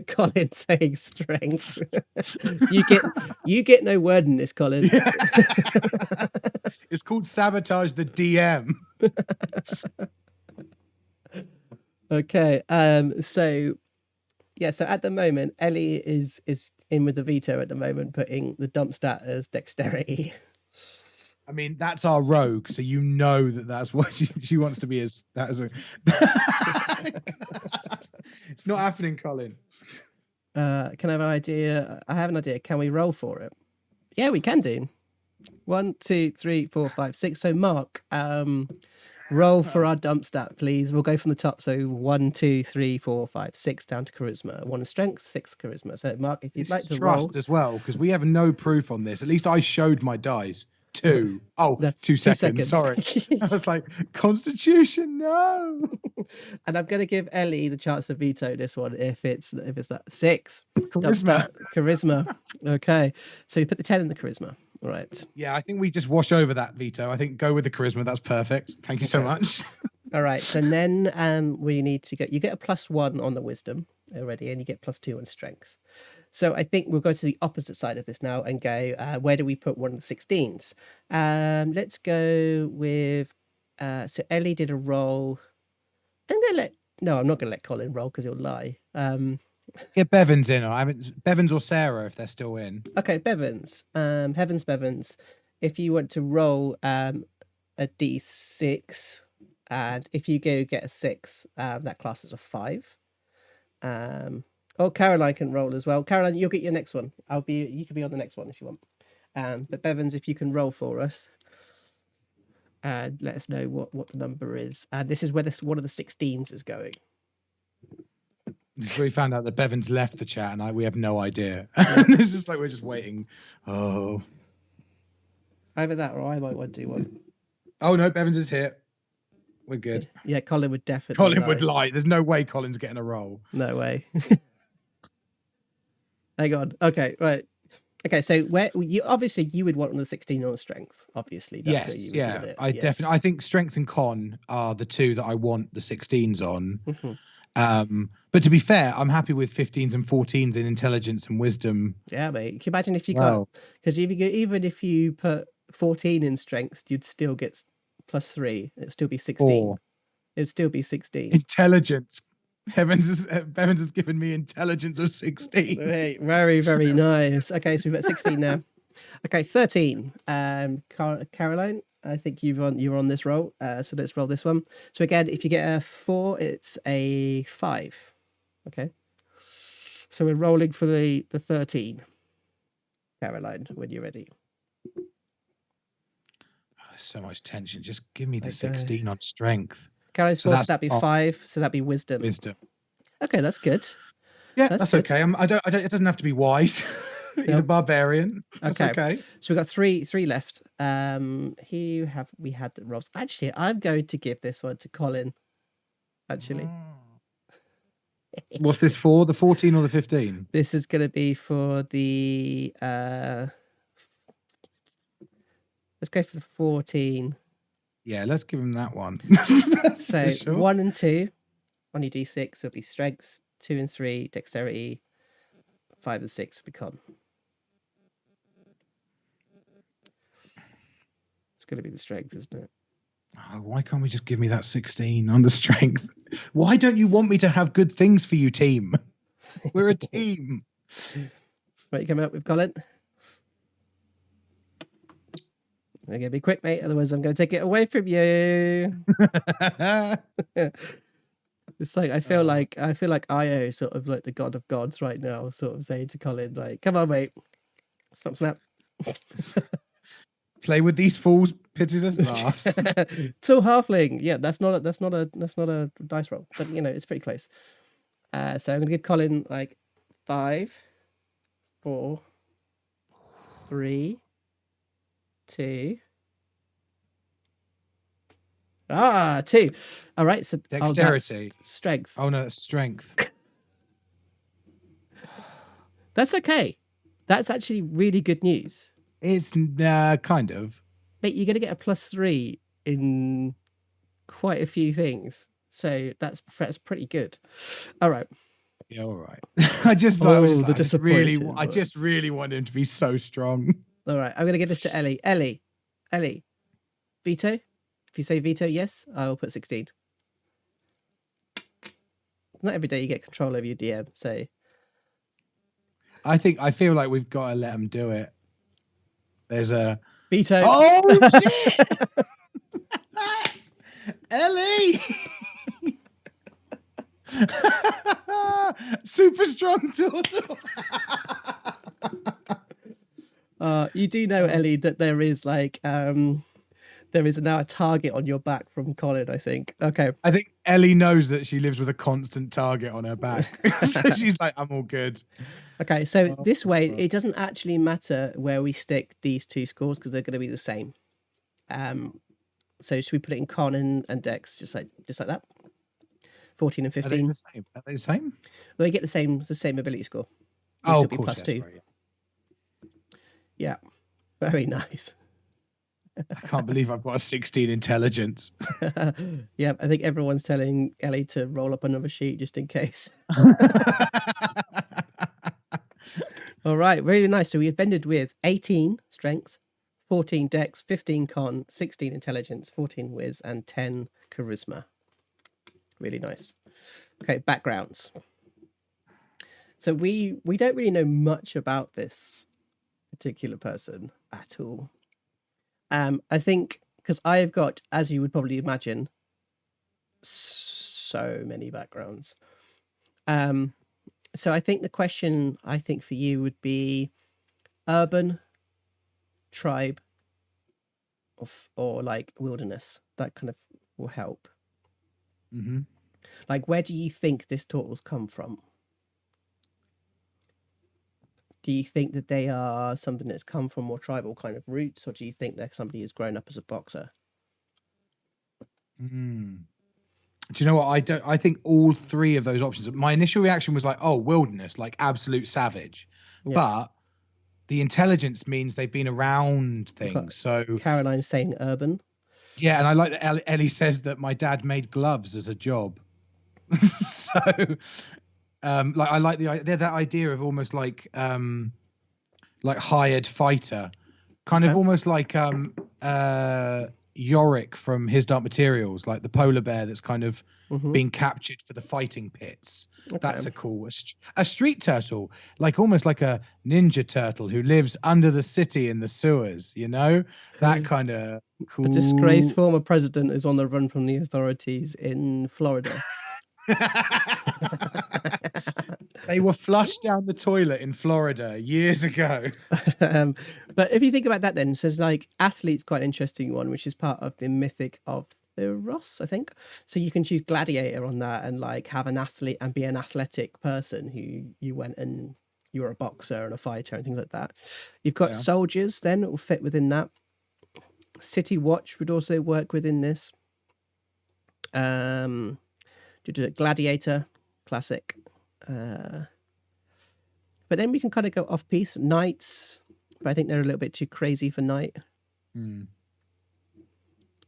Colin saying strength. you get no word in this, Colin. Yeah. It's called sabotage the DM. Okay. So at the moment, Ellie is in with the veto at the moment, putting the dump stat as dexterity. I mean, that's our rogue, so you know that's what she wants to be as. That is it's not happening, Colin. Can I have an idea? I have an idea. Can we roll for it? Yeah, we can do. 1, 2, 3, 4, 5, 6. So Mark, roll for our dump stat, please. We'll go from the top. So 1, 2, 3, 4, 5, 6 down to charisma. 1 strength, 6 charisma. So Mark, if you'd like to trust roll as well, because we have no proof on this. At least I showed my dice. 2. Oh, no, 2 seconds. Sorry. I was like, Constitution, no. And I'm going to give Ellie the chance to veto this one if it's that 6 charisma. Okay, so you put the 10 in the charisma. All right. Yeah, I think we just wash over that veto. I think go with the charisma. That's perfect. Thank you so much. All right. So then we need to you get a +1 on the wisdom already, and you get +2 on strength. So I think we'll go to the opposite side of this now and go, where do we put one of the 16s? Let's go with, so Ellie did a roll. I'm not going to let Colin roll because he'll lie. Get Bevins in. Bevins or Sarah if they're still in. Okay, Bevins. Bevins. If you want to roll a a D6, and if you go get a 6, that class is a 5. Caroline can roll as well. Caroline, you'll get your next one. You can be on the next one if you want. But Bevins, if you can roll for us and let us know what the number is. And this is where one of the 16s is going. This is where we found out that Bevan's left the chat, and we have no idea. This is like we're just waiting. Oh, either that, or I might want to do one. Oh no, Bevins is here. We're good. Yeah, Colin would definitely. Colin would lie. There's no way Colin's getting a roll. No way. Hang on. Okay, right. Okay, so where you would want on the 16 on the strength. Obviously, that's where you would give it. Definitely. I think strength and con are the two that I want the 16s on. Mm-hmm. But to be fair, I'm happy with 15s and 14s in intelligence and wisdom. Yeah, mate. Can you imagine if you got, because even if you put 14 in strength, you'd still get +3. It would still be 16. It would still be 16. Intelligence. Bevins has given me intelligence of 16. Right, very, very nice. Okay, so we've got 16 now. Okay, 13. Caroline, I think you're on this roll. So let's roll this one. So again, if you get a 4, it's a 5. Okay. So we're rolling for the 13. Caroline, when you're ready. So much tension. Just give me the 16 on strength. Carolyn's 4, so that'd be 5. So that'd be wisdom. Okay, that's good. Yeah, that's good. Okay. It doesn't have to be wise. He's a barbarian. That's okay. So we've got three left. We had the rolls. Actually, I'm going to give this one to Colin. Actually. What's this for? The 14 or the 15? This is going to be for the let's go for the 14. Yeah, let's give him that one. So sure. 1 and 2 on your D6 will be strengths, 2 and 3 dexterity, 5 and 6 will be con. It's going to be the strength, isn't it? Oh, why can't we just give me that 16 on the strength? Why don't you want me to have good things for you, team? We're a team. Right, you coming up with Colin? I'm going to be quick, mate. Otherwise, I'm going to take it away from you. It's like I feel like Io, sort of like the god of gods right now, sort of saying to Colin, like, "Come on, mate, stop, snap." Play with these fools, pitiless laughs. Two halfling. Yeah, that's not a dice roll, but it's pretty close. So I'm gonna give Colin like 5, 4, 3, 2. 2. All right. So dexterity, strength. Oh no, strength. That's okay. That's actually really good news. It's kind of. Mate, you're gonna get a +3 in quite a few things, so that's pretty good. All right. Yeah, all right. I just really want him to be so strong. All right, I'm gonna give this to Ellie. Ellie, veto. If you say veto, yes, I will put 16. Not every day you get control over your DM, so. I feel like we've got to let him do it. There's a veto. Oh shit! Ellie. Super strong turtle. You do know, Ellie, that there is there is now a target on your back from Colin, I think. Okay. I think Ellie knows that she lives with a constant target on her back. So she's like, I'm all good. Okay, so this way, it doesn't actually matter where we stick these two scores because they're going to be the same. So should we put it in con and dex, just like that? 14 and 15. Are they the same? Well, they get the same ability score. They'll still be +2. Right, yeah. Very nice. I can't believe I've got a 16 intelligence. Yeah, I think everyone's telling Ellie to roll up another sheet just in case. All right, really nice. So we ended with 18 strength, 14 dex, 15 con, 16 intelligence, 14 whiz, and 10 charisma. Really nice. Okay, backgrounds. So we don't really know much about this particular person at all. I think because I've got, as you would probably imagine, so many backgrounds. So I think the question I think for you would be urban, tribe, or like wilderness. That kind of will help. Mm-hmm. Like, where do you think this turtle's come from? Do you think that they are something that's come from more tribal kind of roots, or do you think they're somebody who's grown up as a boxer? Mm. Do you know what? I think all three of those options. My initial reaction was like, oh, wilderness, like absolute savage. Yeah. But the intelligence means they've been around things. So Caroline's saying urban. yeah, and I like that Ellie says that my dad made gloves as a job. So like I like that idea of almost like hired fighter, kind of almost like Yorick from His Dark Materials, like the polar bear that's kind of being captured for the fighting pits. That's a cool a street turtle, like almost like a ninja turtle who lives under the city in the sewers, you know, that kind of cool. A disgraced former president is on the run from the authorities in Florida. They were flushed down the toilet in Florida years ago. But if you think about that, then so it's like athlete's quite an interesting one, which is part of the mythic of the Ross, I think. So you can choose gladiator on that and like have an athlete and be an athletic person who you went and you were a boxer and a fighter and things like that. You've got soldiers then that will fit within that. City Watch would also work within this. Gladiator, classic. But then we can kind of go off piece. Knights, but I think they're a little bit too crazy for knight.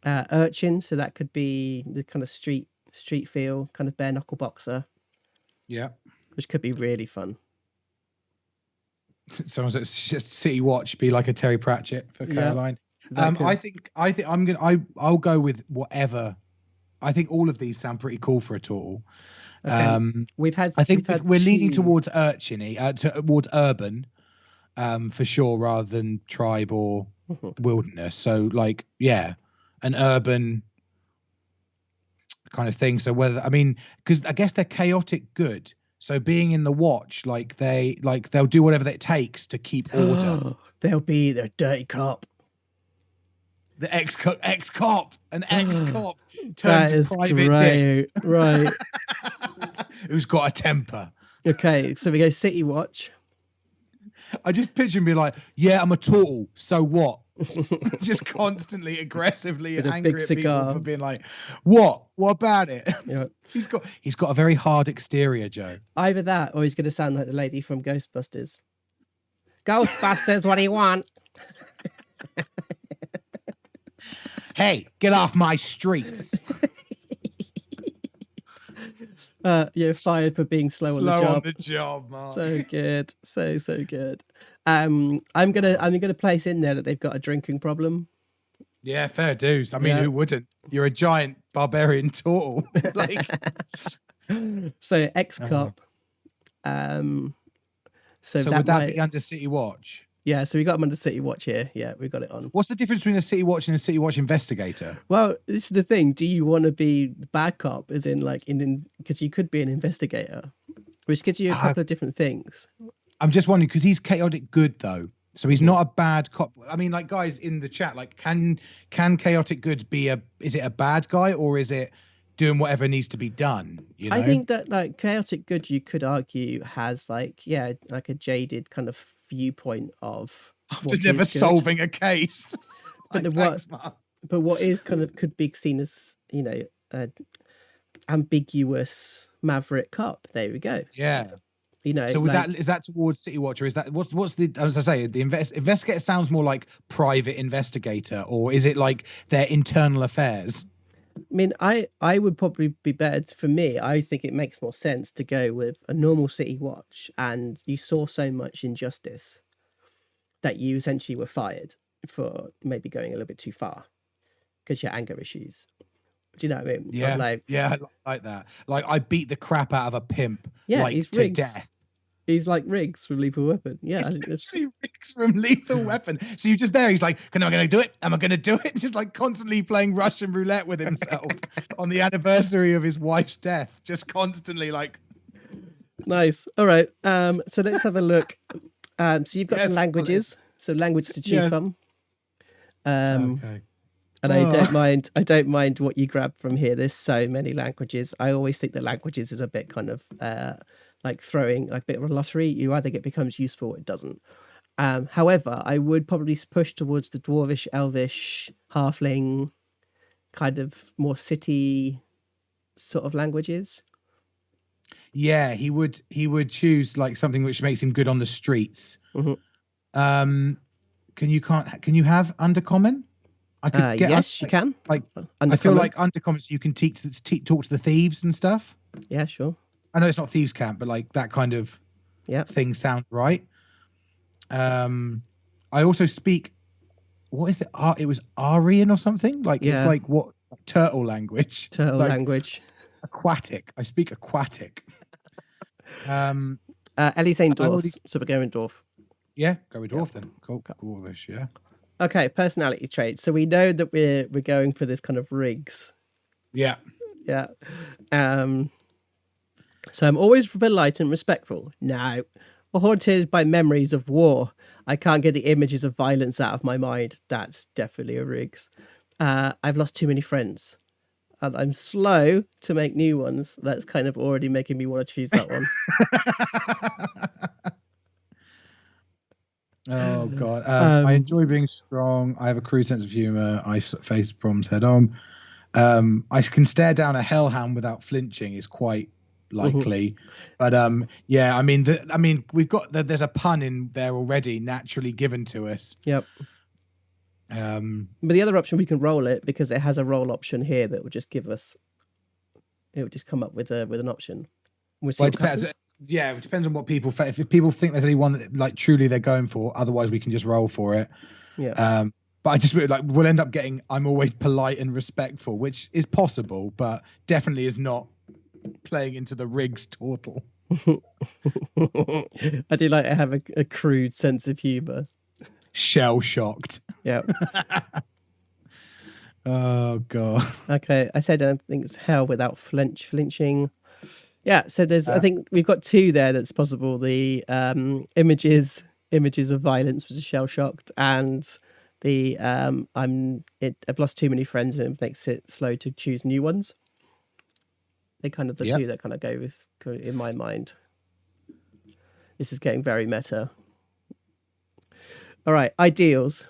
Urchin, so that could be the kind of street feel, kind of bare knuckle boxer. Yeah, which could be really fun. Someone said just City Watch be like a Terry Pratchett for Caroline. I think I'll go with whatever. I think all of these sound pretty cool for a turtle. Okay. We're leaning towards urchiny, towards urban, for sure, rather than tribe or wilderness. So, like, yeah, an urban kind of thing. So because I guess they're chaotic good. So being in the watch, they'll do whatever it takes to keep order. They'll be the dirty cop. The ex-cop, an ex-cop turned to private dick. Right. Who's got a temper. Okay, so we go City Watch. I just picture him being like, yeah, I'm a turtle, so what? Just constantly aggressively and angry at people for being like, what about it? Yeah. He's got a very hard exterior, Joe. Either that or he's going to sound like the lady from Ghostbusters. Ghostbusters, what do you want? Hey, get off my streets. You're fired for being slow on the job, Mark. So good. So good. I'm gonna place in there that they've got a drinking problem. Yeah, fair dues. I mean, who wouldn't? You're a giant barbarian turtle. So ex-cop. So would that be under City Watch? Yeah, so we got him under City Watch here. Yeah, we got it on. What's the difference between a City Watch and a City Watch investigator? Well, this is the thing. Do you want to be the bad cop, as in like because you could be an investigator, which gives you a couple of different things. I'm just wondering because he's chaotic good though, so he's not a bad cop. I mean, like guys in the chat, like can chaotic good be is it a bad guy or is it doing whatever needs to be done? You know? I think that like chaotic good, you could argue has like a jaded kind of viewpoint of after never solving a case. But what is kind of could be seen as ambiguous maverick cop. There we go. Yeah. So is that towards City Watch or is that what's the, as I say, the investigator sounds more like private investigator, or is it like their internal affairs? I mean, I would probably be better for me. I think it makes more sense to go with a normal City Watch, and you saw so much injustice that you essentially were fired for maybe going a little bit too far because you had anger issues. Do you know what I mean? Yeah, I like that. Like I beat the crap out of a pimp, he's to death. He's like Riggs from Lethal Weapon. Yeah, I think It's that's literally Riggs from Lethal Weapon. So you're just there. He's like, am I going to do it? Am I going to do it? Just like constantly playing Russian roulette with himself on the anniversary of his wife's death. Just constantly like, nice. All right. So let's have a look. So you've got some yes, languages. So languages to choose yes. from. Um, Okay. and I don't mind. I don't mind what you grab from here. There's so many languages. I always think that languages is a bit kind of like throwing like a bit of a lottery. You either get becomes useful or it doesn't. However, I would probably push towards the dwarvish, elvish, halfling, kind of more city sort of languages. Yeah, he would choose like something which makes him good on the streets. Mhm. Can you have undercommon? I could get Yes, you can. like I feel Undercommon. like undercommon so you can talk to the thieves and stuff. Yeah, sure. I know it's not thieves camp, but like that kind of Yeah. thing sounds right. I also speak. What is it? It was Aryan or something. Like it's Yeah. like what turtle language? Turtle Like language. aquatic. I speak aquatic. Elisane I already, dwarfs. So we're going dwarf. yeah, go with dwarf then. Cool, dwarvish. Yeah. Okay, personality traits. So we know that we're going for this kind of rigs. Yeah. Yeah. So I'm always polite and respectful. Now, haunted by memories of war. I can't get the images of violence out of my mind. That's definitely a rigs. I've lost too many friends. And I'm slow to make new ones. That's kind of already making me want to choose that one. Oh God. I enjoy being strong. I have a crude sense of humor. I face problems head on. I can stare down a hellhound without flinching is quite likely, but yeah. I mean, we've got there's a pun in there already, naturally given to us. Yep. But the other option, we can roll it because it has a roll option here that will just give us. It will just come up with an option. We'll see Well, what it depends. happens. Yeah, it depends on what people. If people think there's any one that like truly they're going for, otherwise we can just roll for it. Yeah. But I just like we'll end up getting. I'm always polite and respectful, which is possible, but definitely is not playing into the rigs turtle. I do like to have a crude sense of humor. Shell shocked. Yeah. Oh God. Okay. I said I think it's hell without flinching. Yeah. So there's. I think we've got two there that's possible. The images of violence was a shell shocked, and the I've lost too many friends and it makes it slow to choose new ones. They're kind of the two that kind of go with in my mind. This is getting very meta. All right, ideals.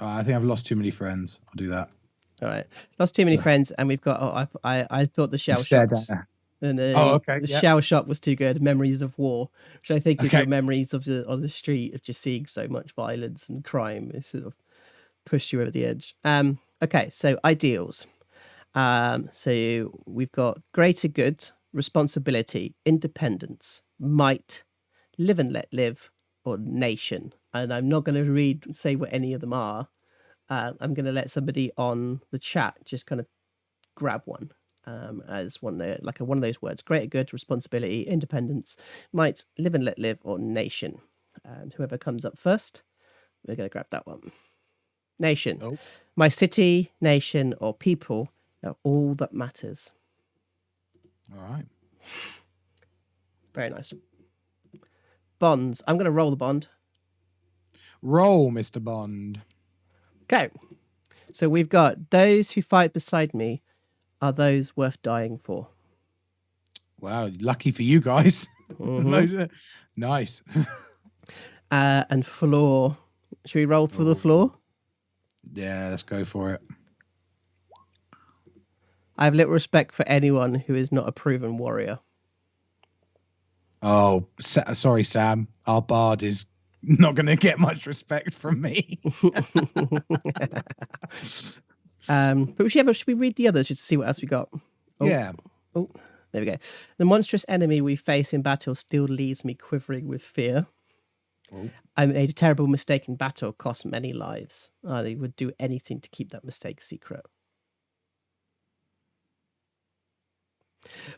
I think I've lost too many friends. I'll do that. All right, lost too many friends, and we've got. I thought the shell shock. And the shell shock was too good. Memories of war, which I think is your memories of the street of just seeing so much violence and crime. It sort of pushed you over the edge. Okay, so ideals. So we've got greater good, responsibility, independence, might, live and let live, or nation. And I'm not going to say what any of them are. I'm going to let somebody on the chat just kind of grab one as one of those words: greater good, responsibility, independence, might, live and let live, or nation. Whoever comes up first, we're going to grab that one. Nation. Oh. My city, nation, or people are all that matters. All right. Very nice. Bonds. I'm going to roll the bond. Roll, Mr. Bond. Okay. So we've got those who fight beside me are those worth dying for. Wow, lucky for you guys. Mm-hmm. Nice. And floor. Should we roll for the floor? Yeah, let's go for it. I have little respect for anyone who is not a proven warrior. Oh, sorry, Sam. Our bard is not going to get much respect from me. But should we read the others just to see what else we got? Oh, yeah. Oh, there we go. The monstrous enemy we face in battle still leaves me quivering with fear. Oh. I made a terrible mistake in battle, cost many lives. I would do anything to keep that mistake secret.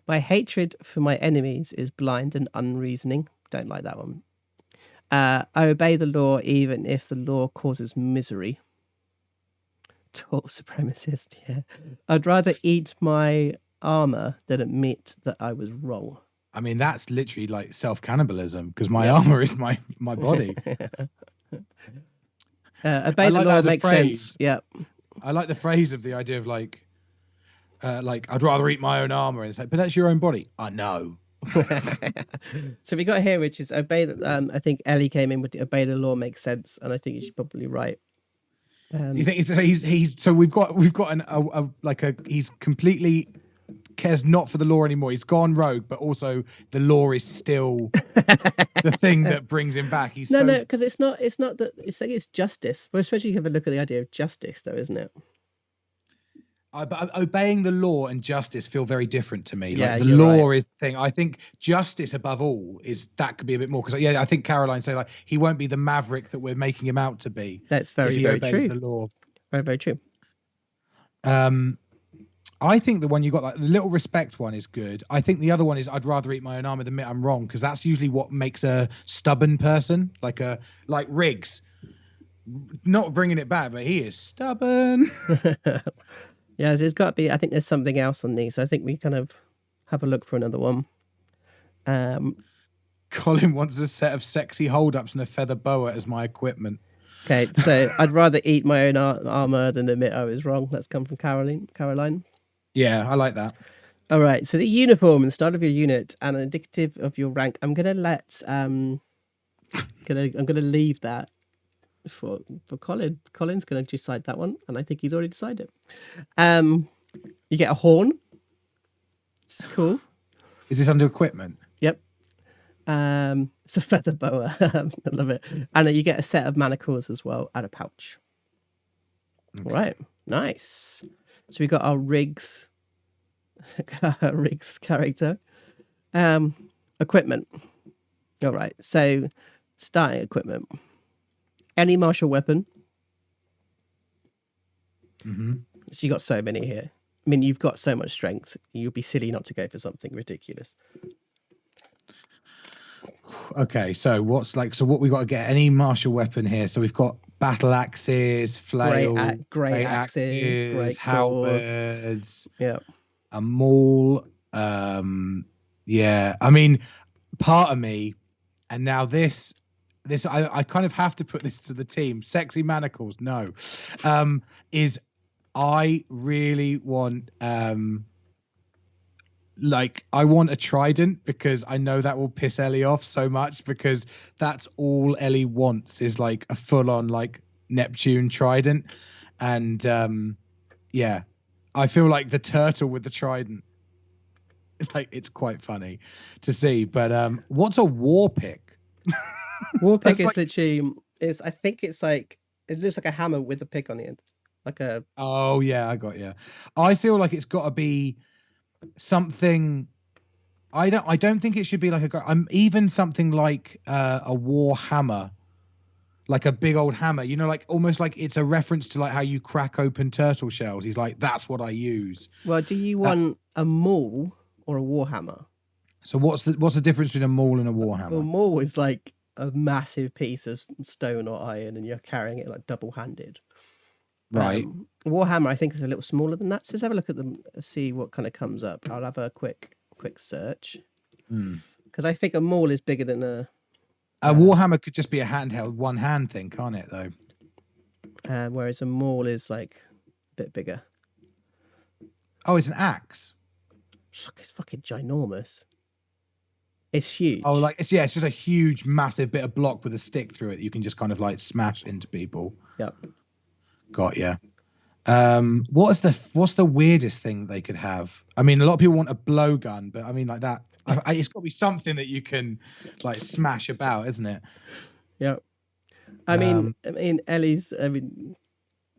My hatred for my enemies is blind and unreasoning. Don't like that one. I obey the law even if the law causes misery. Tall supremacist, yeah. I'd rather eat my armor than admit that I was wrong. I mean, that's literally like self-cannibalism because my Yep. armor is my body. Obey I the like that law as a makes phrase. sense. Yep. I like the phrase of the idea of like I'd rather eat my own armor, and it's like, but that's your own body. I know. So we got here, which is obey. I think Ellie came in with the obey the law makes sense, and I think she's probably right. You think he's so we've got he's completely cares not for the law anymore. He's gone rogue, but also the law is still the thing that brings him back. No, because it's not that it's like it's justice. Well, especially if you have a look at the idea of justice, though, isn't it? But obeying the law and justice feel very different to me. Yeah, like the you're law right. is the thing. I think justice above all is that could be a bit more because I think Caroline said like he won't be the maverick that we're making him out to be. That's if very, he very obeys true. the law. Very, very true. I think the one you got, like the little respect one, is good. I think the other one is I'd rather eat my own armor than admit I'm wrong, because that's usually what makes a stubborn person, like Riggs. Not bringing it back, but he is stubborn. Yeah, there's got to be. I think there's something else on these. So I think we kind of have a look for another one. Colin wants a set of sexy hold-ups and a feather boa as my equipment. Okay, so I'd rather eat my own armor than admit I was wrong. That's come from Caroline. Yeah, I like that. All right, so the uniform and style of your unit and indicative of your rank. I'm gonna let I'm gonna leave that for Colin. Colin's gonna decide that one, and I think he's already decided. You get a horn. It's cool. Is this under equipment? Yep. It's a feather boa. I love it. And you get a set of manacles as well and a pouch. Okay. All right, nice. So we got our Riggs character. Equipment. All right, so starting equipment. Any martial weapon. Mm-hmm. So you got so many here. I mean, you've got so much strength. You'd be silly not to go for something ridiculous. Okay, so what we got to get? Any martial weapon here? So we've got battle axes, flail, great axes, great halberds, yeah, a maul. Yeah, I mean, part of me, and now this I kind of have to put this to the team. Sexy manacles, no, is I really want I want a trident, because I know that will piss Ellie off so much, because that's all Ellie wants is like a full-on like Neptune trident. And yeah, I feel like the turtle with the trident, like it's quite funny to see. But what's a war pick? War pick is literally I think it's like it looks like a hammer with a pick on the end, like a. Oh yeah, I got you. I feel like it's got to be something. I don't think it should be like I'm even something like a war hammer, like a big old hammer, like almost like it's a reference to like how you crack open turtle shells. He's like, that's what I use. Well, do you want a maul or a war hammer? So what's the difference between a maul and a war hammer? Well, maul is like a massive piece of stone or iron, and you're carrying it like double-handed. Right. Warhammer, I think, is a little smaller than that. So let's have a look at them, see what kind of comes up. I'll have a quick search, because I think a maul is bigger than a warhammer could just be a handheld one hand thing, can't it? Though. Whereas a maul is like a bit bigger. Oh, it's an axe. It's fucking ginormous. It's huge. Oh, like it's just a huge, massive bit of block with a stick through it. You can just kind of like smash into people. Yep. Got ya. What's the weirdest thing they could have? I mean, a lot of people want a blowgun, but I mean, like that, it's got to be something that you can like smash about, isn't it? Yeah. I mean, Ellie's. I mean,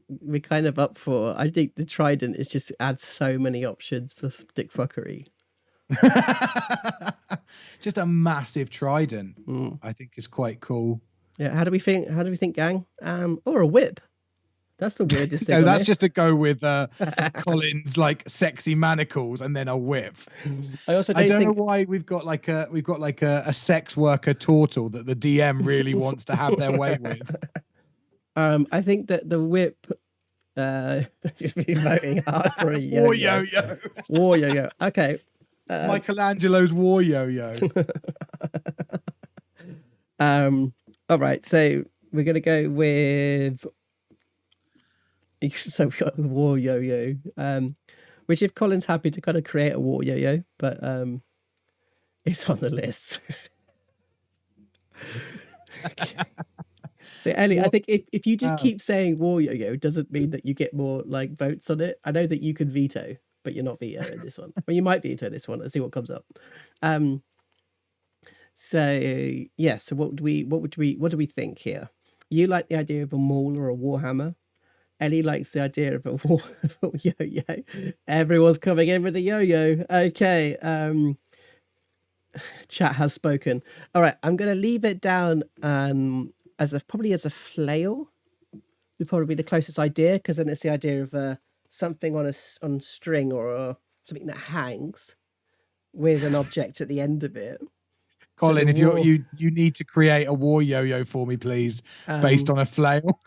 we're kind of up for. I think the trident is just adds so many options for dick fuckery. Just a massive trident, I think is quite cool. Yeah. How do we think, gang? Or a whip. That's the weirdest thing No, on that's it. just to go with Colin's like sexy manacles and then a whip. I also I don't don't know think. why we've got like a sex worker turtle that the DM really wants to have their way with. I think that the whip. You've been voting hard for a War yo-yo. yo-yo. War yo-yo. Okay. Michelangelo's war yo-yo. All right. So we're gonna go with. So we've got war yo-yo. Which if Colin's happy to kind of create a war yo-yo, but it's on the list. So Ellie, I think if you just keep saying war yo-yo, doesn't mean that you get more like votes on it. I know that you can veto, but you're not vetoing this one. Well, you might veto this one. Let's see what comes up. So yeah, so what do we think here? You like the idea of a maul or a warhammer. Ellie likes the idea of a yo-yo. Everyone's coming in with a yo-yo. Okay. Chat has spoken. All right, I'm gonna leave it down as a flail. Would probably be the closest idea, because then it's the idea of something on string or something that hangs with an object at the end of it. Colin, if you need to create a war yo-yo for me, please, based on a flail.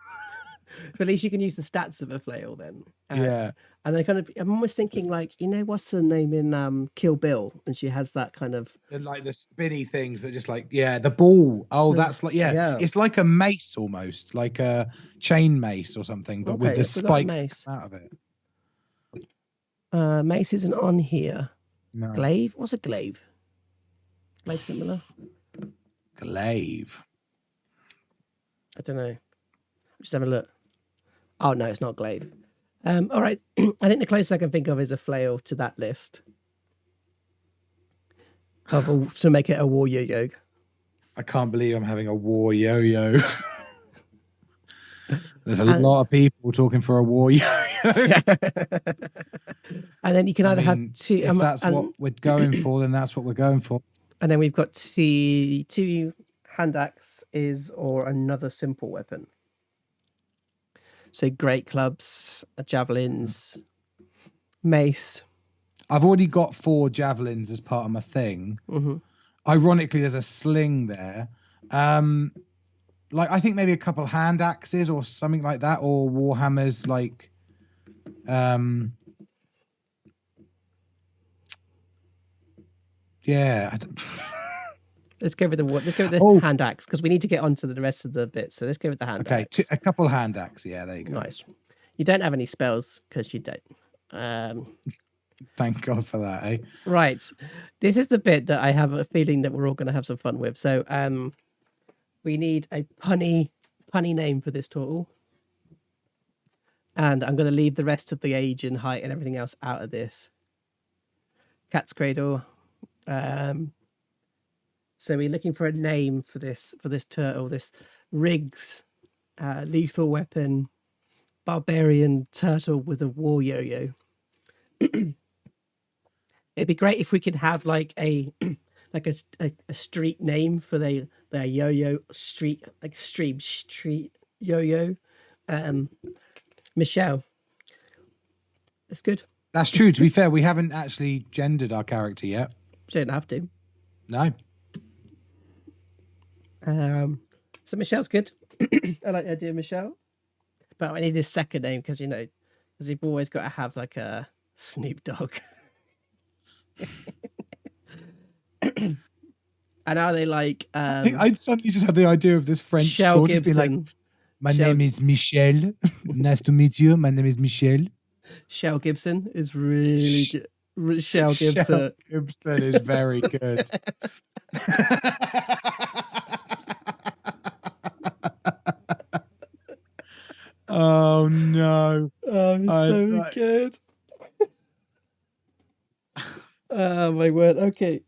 But at least you can use the stats of a flail then. Yeah. And I'm almost thinking like, what's her name in Kill Bill? And she has that kind of Like the spinny things that just like, the ball. Oh, that's like, yeah. It's like a mace almost, like a chain mace or something, but with the spikes out of it. Mace isn't on here. No. Glaive? What's a glaive? Glaive similar? Glaive. I don't know. Just have a look. Oh no, it's not glaive. All right. I think the closest I can think of is a flail to that list. To make it a war yo-yo. I can't believe I'm having a war yo-yo. There's a lot of people talking for a war yo-yo. And then you can either have two. If that's what we're going for, then that's what we're going for. And then we've got two hand axes or another simple weapon. So great clubs, javelins, mace. I've already got 4 javelins as part of my thing. Mm-hmm. Ironically, there's a sling there. Like I think maybe a couple hand axes or something like that, or warhammers. Like, yeah. Let's go with the hand axe, because we need to get onto the rest of the bits. So let's go with the hand axe. Okay, a couple hand axe. Yeah, there you go. Nice. You don't have any spells because you don't. Thank God for that, eh? Right. This is the bit that I have a feeling that we're all going to have some fun with. So we need a punny name for this turtle. And I'm going to leave the rest of the age and height and everything else out of this. Cat's Cradle. So we're looking for a name for this turtle, this Riggs lethal weapon barbarian turtle with a war yo-yo. It'd be great if we could have like a street name for their yo-yo street, like street yo-yo. Michelle. That's good. That's true. To be fair, we haven't actually gendered our character yet. You don't have to. No. So Michelle's good. I like the idea of Michelle. But I need his second name because you've always got to have like a Snoop Dogg. And are they like I'd suddenly just have the idea of this French Shell Gibson. Like, my name is Michelle. Nice to meet you. My name is Michelle. Shell Gibson is really good. Shell Gibson. Shell Gibson is very good. Oh no. Oh, it's so good. Oh my word. Okay.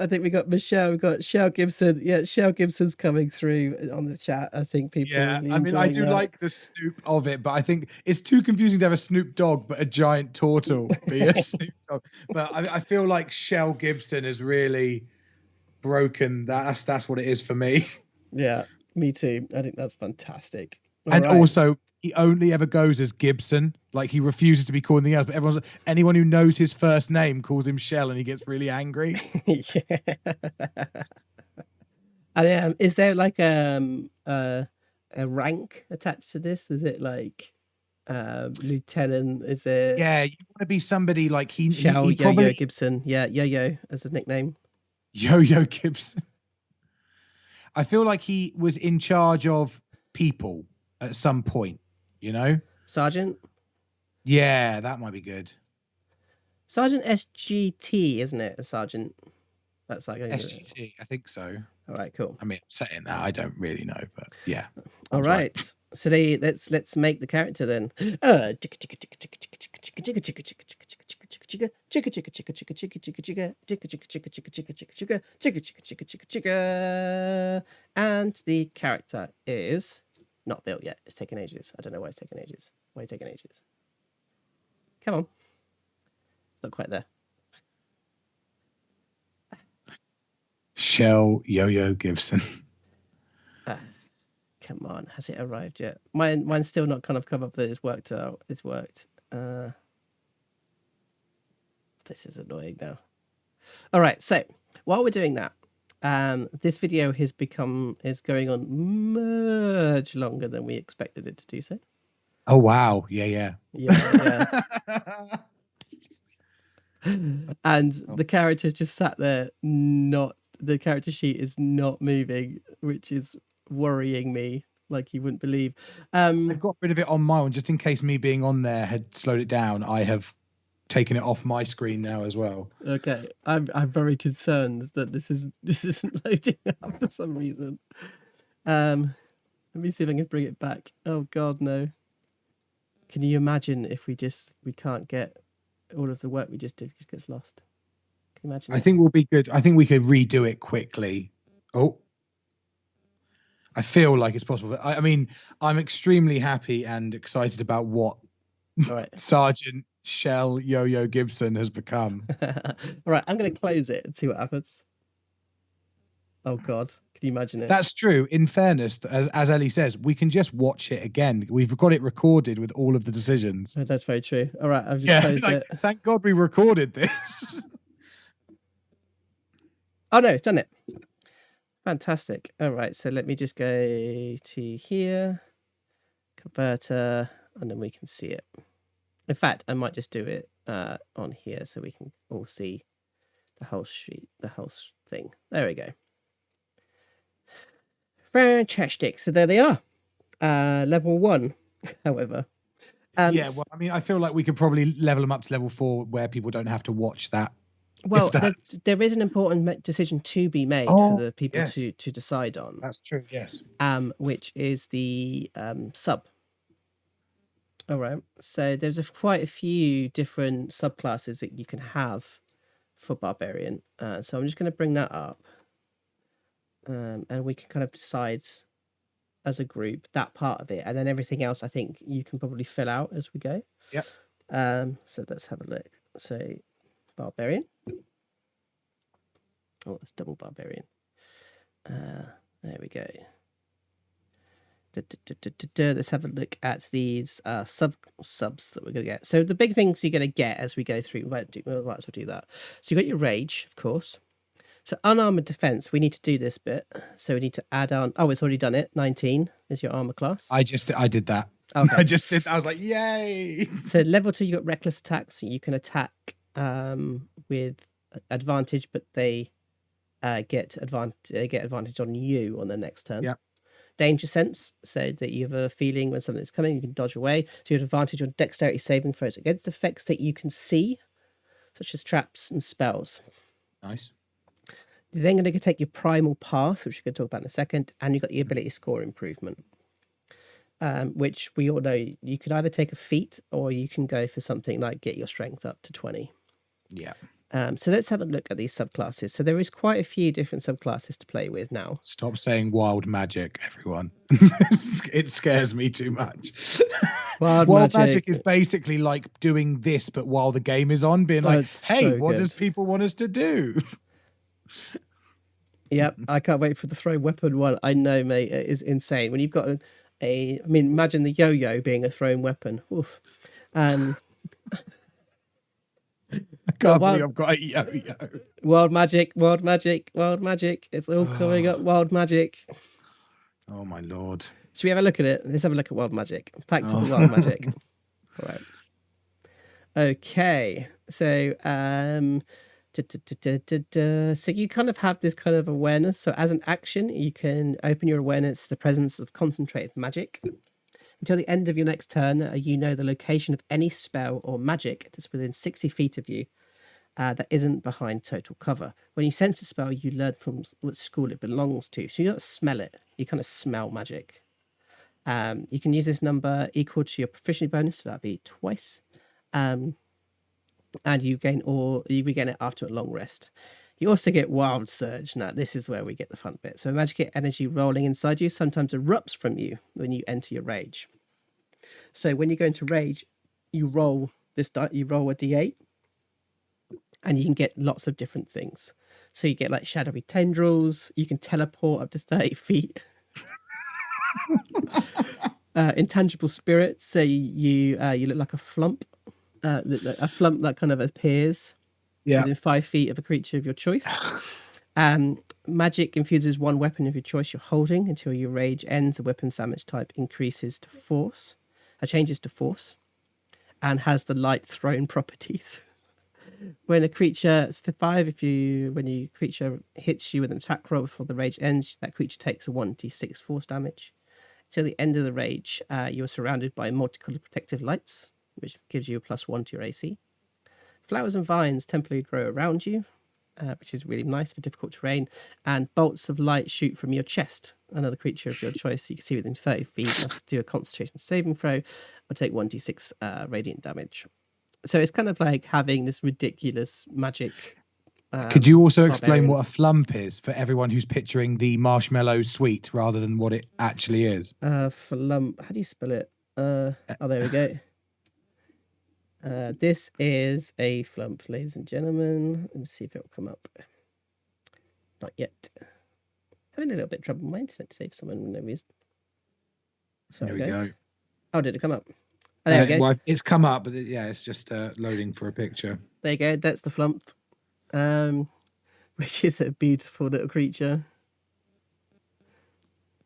I think we got Michelle, we've got Shell Gibson. Yeah, Shell Gibson's coming through on the chat. I think people really I mean, I do like the Snoop of it, but I think it's too confusing to have a Snoop Dogg but a giant turtle be a Snoop Dogg. But I feel like Shell Gibson has really broken that. That's what it is for me. Yeah, me too. I think that's fantastic. Also he only ever goes as Gibson. Like he refuses to be called anything else. But anyone who knows his first name calls him Shell, and he gets really angry. Yeah. And is there like a rank attached to this? Is it like lieutenant? Is it Yeah, you want to be somebody like Shell he Yo-Yo probably Gibson? Yeah, Yo-Yo as a nickname. Yo-Yo Gibson. I feel like he was in charge of people at some point, you know? Sergeant? Yeah, that might be good. Sergeant SGT, isn't it? A sergeant. That's like SGT, I think so. All right, cool. I mean, saying that, I don't really know, but yeah. All right. So let's make the character then. And the character is not built yet. It's taking ages. I don't know why it's taking ages. Why are you taking ages? Come on. It's not quite there. Shell Yo-Yo Gibson. Come on, has it arrived yet? Mine's still not kind of come up that it's worked out. It's worked. This is annoying now. All right, so while we're doing that, this video is going on much longer than we expected it to do so. Oh wow, yeah. And the character's just sat there, the character sheet is not moving, which is worrying me like you wouldn't believe. I've got rid of it on my one just in case me being on there had slowed it down. I have taken it off my screen now as well. Okay, I'm very concerned that this isn't loading up for some reason. Let me see if I can bring it back. Oh God, no! Can you imagine if we can't get all of the work we just did, just gets lost? Can you imagine? I think we'll be good. I think we could redo it quickly. Oh, I feel like it's possible. I mean, I'm extremely happy and excited about what Sergeant Shell Yo-Yo Gibson has become. All right, I'm going to close it and see what happens. Oh God, can you imagine it? That's true. In fairness, as Ellie says, we can just watch it again. We've got it recorded with all of the decisions. Oh, that's very true. All right, I've just closed it. Thank God we recorded this. Oh no, it's done it. Fantastic. All right, so let me just go to here, converter, and then we can see it. In fact, I might just do it on here so we can all see the whole sheet, the whole thing. There we go. Fantastic. So there they are. Level 1, however. Yeah, well, I mean, I feel like we could probably level them up to level 4 where people don't have to watch that. Well, there is an important decision to be made for the people to decide on. That's true, yes. Which is the sub. All right. So there's quite a few different subclasses that you can have for Barbarian. So I'm just going to bring that up. And we can kind of decide as a group that part of it. And then everything else, I think you can probably fill out as we go. Yep. So let's have a look. So Barbarian. Oh, it's double Barbarian. There we go. Let's have a look at these subs that we're going to get. So the big things you're going to get as we go through, we might as well do that. So you got your rage, of course. So unarmored defense, we need to do this bit. So we need to add on. Oh, it's already done it. 19 is your armor class. I did that. Okay. I was like, yay. So level 2, you got reckless attacks. So you can attack with advantage, but they get advantage on you on the next turn. Yeah. Danger sense, so that you have a feeling when something's coming, you can dodge away. So you have advantage on dexterity saving throws against effects that you can see, such as traps and spells. Nice. You're then going to take your primal path, which we're going to talk about in a second, and you've got the ability score improvement, which we all know you could either take a feat or you can go for something like get your strength up to 20. Yeah. So let's have a look at these subclasses. So there is quite a few different subclasses to play with now. Stop saying wild magic, everyone. It scares me too much. Wild magic is basically like doing this, but while the game is on, being like, hey, what does people want us to do? Yep, I can't wait for the throw weapon one. I know, mate, it is insane. When you've got imagine the yo-yo being a thrown weapon. Oof. I Well, can't believe I've got a yo-yo. wild magic, wild magic, wild magic. It's all coming up. Wild magic. Oh my lord. Should we have a look at it? Let's have a look at wild magic. Back to the wild magic. All right. Okay. So, so you kind of have this kind of awareness. So as an action, you can open your awareness to the presence of concentrated magic. Until the end of your next turn, you know the location of any spell or magic that's within 60 feet of you that isn't behind total cover. When you sense a spell, you learn from what school it belongs to. So you don't smell it, you kind of smell magic. You can use this number equal to your proficiency bonus, so that'd be twice. And you regain it after a long rest. You also get Wild Surge. Now, this is where we get the fun bit. So magic energy rolling inside you sometimes erupts from you when you enter your rage. So when you go into rage, you roll a d8, and you can get lots of different things. So you get like shadowy tendrils. You can teleport up to 30 feet. Intangible spirits. So you look like a flump. A flump that kind of appears within 5 feet of a creature of your choice. Magic infuses one weapon of your choice you're holding until your rage ends. The weapon's damage type changes to force, and has the light thrown properties. When a creature creature hits you with an attack roll before the rage ends, that creature takes a 1d6 force damage. Till the end of the rage, you are surrounded by multicolored protective lights, which gives you a +1 to your AC. Flowers and vines temporarily grow around you, which is really nice for difficult terrain, and bolts of light shoot from your chest. Another creature of your choice you can see within 30 feet must do a concentration saving throw or take 1d6 radiant damage. So it's kind of like having this ridiculous magic. Could you also explain what a flump is for everyone who's picturing the marshmallow sweet rather than what it actually is? Flump, how do you spell it? Oh, there we go. This is a flump, ladies and gentlemen. Let me see if it will come up. Not yet. Having a little bit of trouble with my internet today for some unknown reason. Sorry, there we guys. go. Oh, did it come up? Oh, there we go. Well, it's come up, but it's just loading for a picture. There you go. That's the flump, which is a beautiful little creature.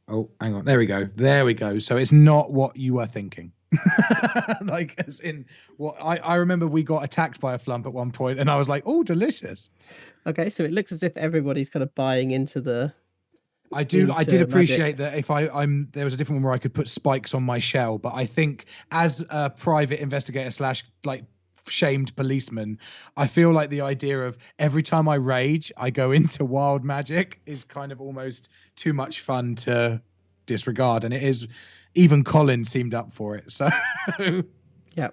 Oh, hang on. There we go. There we go. So it's not what you were thinking. Like, as in what I remember, we got attacked by a flump at one point, and I was like, "Oh, delicious." Okay, so it looks as if everybody's kind of buying into the. I did appreciate that. If there was a different one where I could put spikes on my shell, but I think as a private investigator / like shamed policeman, I feel like the idea of every time I rage, I go into wild magic is kind of almost too much fun to disregard, and it is. Even Colin seemed up for it. So, yeah,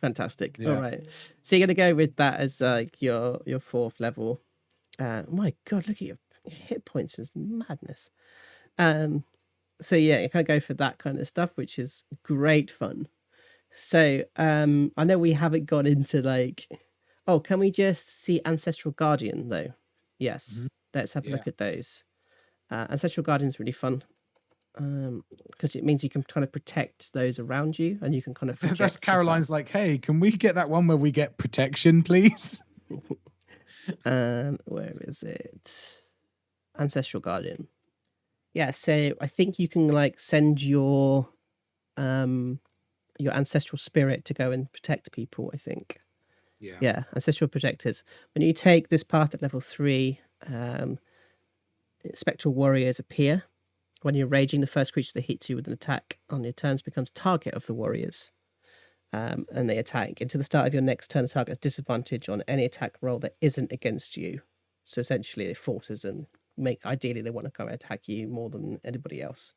fantastic. Yeah. All right, so you're gonna go with that as your 4th level. My God, look at your hit points is madness. So yeah, you kind of go for that kind of stuff, which is great fun. So I know we haven't got into like, oh, can we just see Ancestral Guardian though? Yes, let's have a look at those. Ancestral Guardian's really fun. Because it means you can kind of protect those around you, and you can kind of protect that's Caroline's yourself. like, hey, can we get that one where we get protection, please? Where is it? Ancestral Guardian. Yeah, so I think you can like send your ancestral spirit to go and protect people, I think. Yeah, ancestral protectors. When you take this path at level 3, spectral warriors appear. When you're raging, the first creature that hits you with an attack on your turns becomes target of the warriors. And they attack. Until the start of your next turn, the target has disadvantage on any attack roll that isn't against you. So essentially, it forces them. Ideally, they want to go and attack you more than anybody else,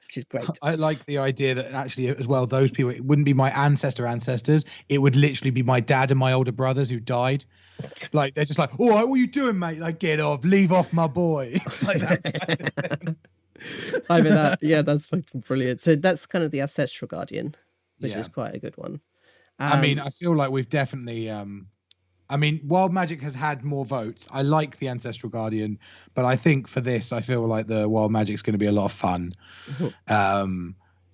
which is great. I like the idea that actually, as well, those people, it wouldn't be my ancestors. It would literally be my dad and my older brothers who died. Like, they're just like, all right, what are you doing, mate? Like, get off, leave off my boy. Like that kind of thing. I mean, that's fucking brilliant. So that's kind of the Ancestral Guardian, which is quite a good one. I mean, I feel like we've definitely Wild Magic has had more votes. I like the Ancestral Guardian, but I think for this, I feel like the Wild Magic's going to be a lot of fun.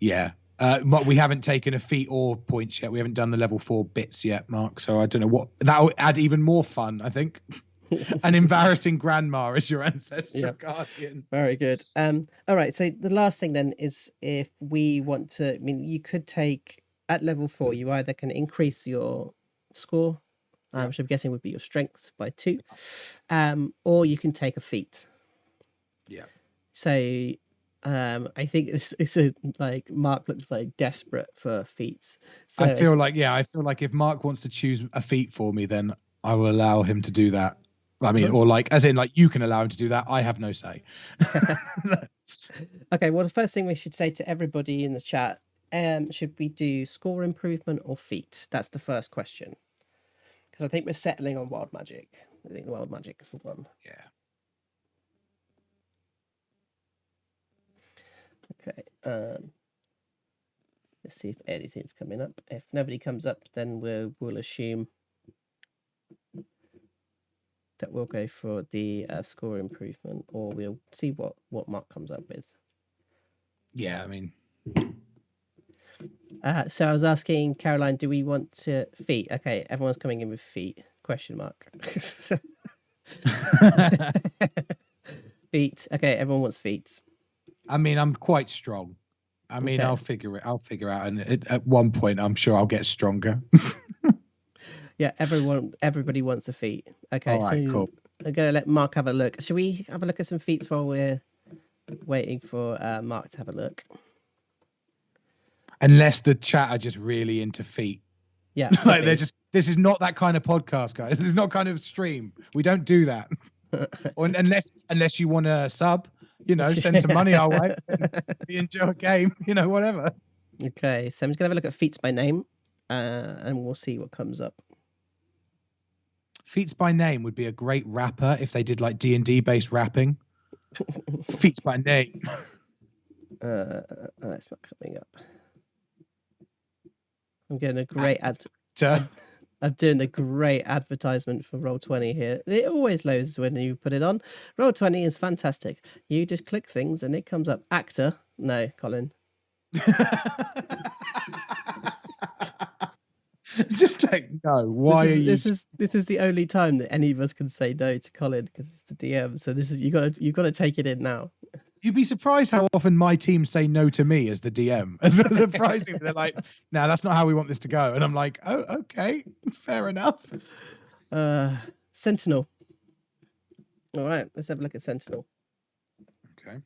Yeah. But we haven't taken a feat or points yet. We haven't done the level 4 bits yet, Mark. So I don't know what that'll add even more fun, I think. An embarrassing grandma as your ancestral guardian. Very good. All right. So the last thing then is if we want to, I mean, you could take at level 4, you either can increase your score, which I'm guessing would be your strength by 2, or you can take a feat. Yeah. So I think it's a, like Mark looks like desperate for feats. So I feel like if Mark wants to choose a feat for me, then I will allow him to do that. I mean, or like, as in, like, you can allow him to do that. I have no say. Okay, well, the first thing we should say to everybody in the chat, should we do score improvement or feat? That's the first question. Because I think we're settling on wild magic. I think wild magic is the one. Yeah. Okay. Let's see if anything's coming up. If nobody comes up, then we'll assume that we'll go for the score improvement, or we'll see what Mark comes up with. Yeah, I mean. So I was asking Caroline, do we want to feat? Okay, everyone's coming in with feat. Question mark. Feet. Okay, everyone wants feats. I mean, I'm quite strong. I mean, okay. I'll figure out, and at one point, I'm sure I'll get stronger. Yeah, everybody wants a feat. Okay, all right, cool. I'm gonna let Mark have a look. Should we have a look at some feats while we're waiting for Mark to have a look? Unless the chat are just really into feet. Yeah, like they're just. This is not that kind of podcast, guys. This is not kind of stream. We don't do that. Or unless you want to sub, send some money our way. We enjoy a game, whatever. Okay, so I'm just gonna have a look at feats by name, and we'll see what comes up. Feats by name would be a great rapper if they did like D&D based rapping. Feats by name. It's not coming up. I'm getting a great I'm doing a great advertisement for Roll20 here. It always loads when you put it on. Roll20 is fantastic. You just click things and it comes up. Actor. No, Colin. Just like, no, why are you? This is the only time that any of us can say no to Colin because it's the DM. So this is you've got to take it in now. You'd be surprised how often my team say no to me as the DM. As surprising, they're like, "No, that's not how we want this to go." And I'm like, "Oh, okay, fair enough." Sentinel. All right, let's have a look at Sentinel. Okay.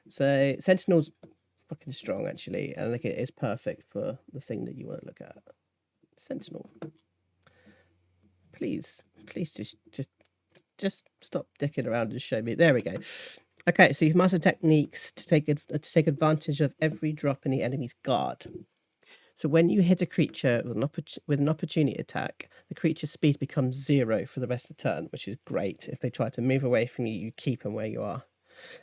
So Sentinel's fucking strong, actually, and I think it is perfect for the thing that you want to look at. Sentinel. Please just stop dicking around and show me. There we go. Okay, so you've mastered techniques to take advantage of every drop in the enemy's guard. So when you hit a creature with an opportunity attack, the creature's speed becomes 0 for the rest of the turn, which is great. If they try to move away from you, you keep them where you are.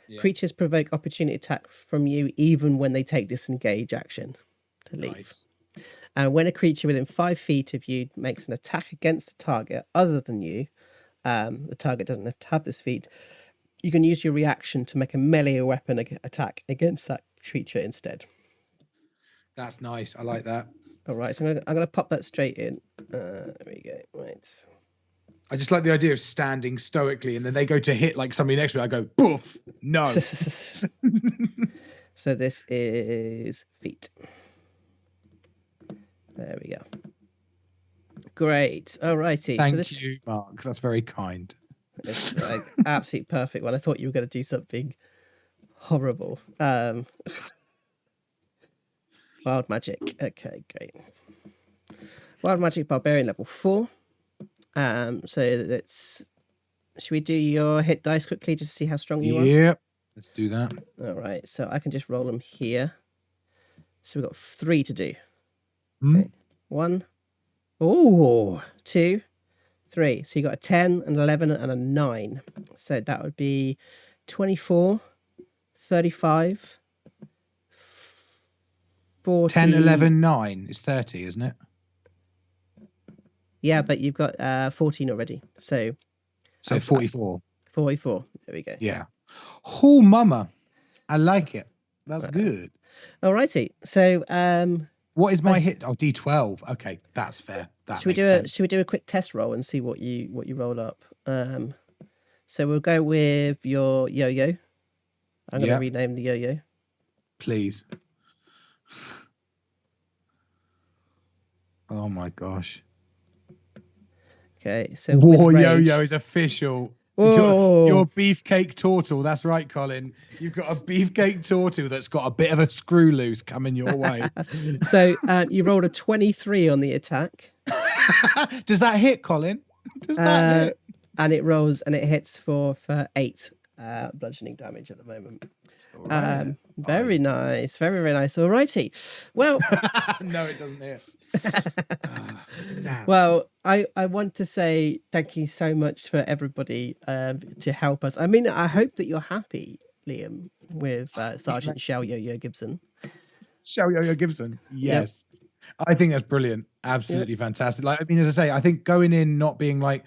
Yeah. Creatures provoke opportunity attack from you even when they take disengage action to leave. Nice. And when a creature within 5 feet of you makes an attack against a target other than you, the target doesn't have to have this feat, you can use your reaction to make a melee weapon attack against that creature instead. That's nice. I like that. All right, so I'm gonna pop that straight in. There we go. Right. I just like the idea of standing stoically, and then they go to hit like somebody next to me. I go, boof, no. So this is feet. There we go. Great. All righty. Thank you, Mark. That's very kind. It's like absolutely perfect. Well, I thought you were going to do something horrible. Wild magic. Okay, great. Wild magic barbarian level 4. So should we do your hit dice quickly just to see how strong you are? Yep. Let's do that. All right. So I can just roll them here. So we've got 3 to do. Okay. 1. Oh, 2, 3. So you got a 10, an 11, and a 9. So that would be 24, 35, 40. 10, 11, 9 is 30, isn't it? Yeah, but you've got 14 already. So 44. 44. There we go. Yeah. Oh, mama. I like it. That's good. Alrighty. So What is my hit? Oh, D12. Okay, that's fair. That should we makes do sense. should we do a quick test roll and see what you roll up? So we'll go with your yo-yo. I'm going to rename the yo-yo. Please. Oh my gosh. Okay, so War with Yo-Yo rage, is official. whoa. Your beefcake turtle. That's right, Colin. You've got a beefcake turtle that's got a bit of a screw loose coming your way. So you rolled a 23 on the attack. Does that hit, Colin? Does that hit? And it rolls and it hits for 8 bludgeoning damage at the moment. Very nice. Very, very nice. Alrighty. Well, no, it doesn't hit. Damn. Well, I want to say thank you so much for everybody to help us. I mean, I hope that you're happy, Liam, with Sergeant Shell Yo-Yo Gibson. Shell Yo-Yo Gibson. Yes. Yep. I think that's brilliant. Absolutely fantastic. Like, I mean, as I say, I think going in not being like,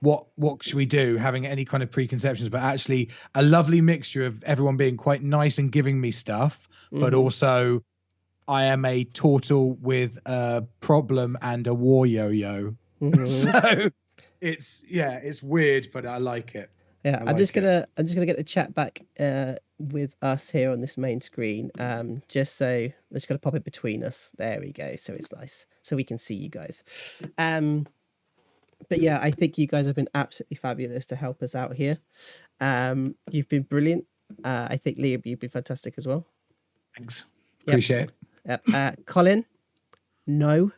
what should we do, having any kind of preconceptions, but actually a lovely mixture of everyone being quite nice and giving me stuff, but also I am a turtle with a problem and a war yo-yo. So it's weird, but I like it. Yeah, I'm just gonna get the chat back with us here on this main screen. Just so I'm just gonna pop it between us. There we go. So it's nice, so we can see you guys. But yeah, I think you guys have been absolutely fabulous to help us out here. You've been brilliant. I think Liam, you've been fantastic as well. Thanks. Appreciate it. Yep. Colin, no.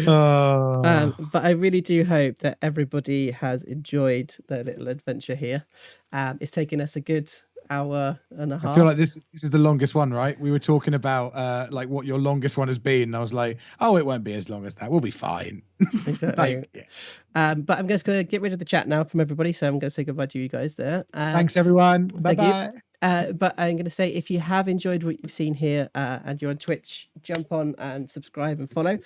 But I really do hope that everybody has enjoyed their little adventure here. It's taken us a good hour and a half. I feel like this is the longest one, right? We were talking about like what your longest one has been, and I was like, oh, it won't be as long as that. We'll be fine. Exactly. But I'm just going to get rid of the chat now from everybody, so I'm going to say goodbye to you guys there. Thanks, everyone. Bye-bye. But I'm going to say, if you have enjoyed what you've seen here and you're on Twitch, jump on and subscribe and follow.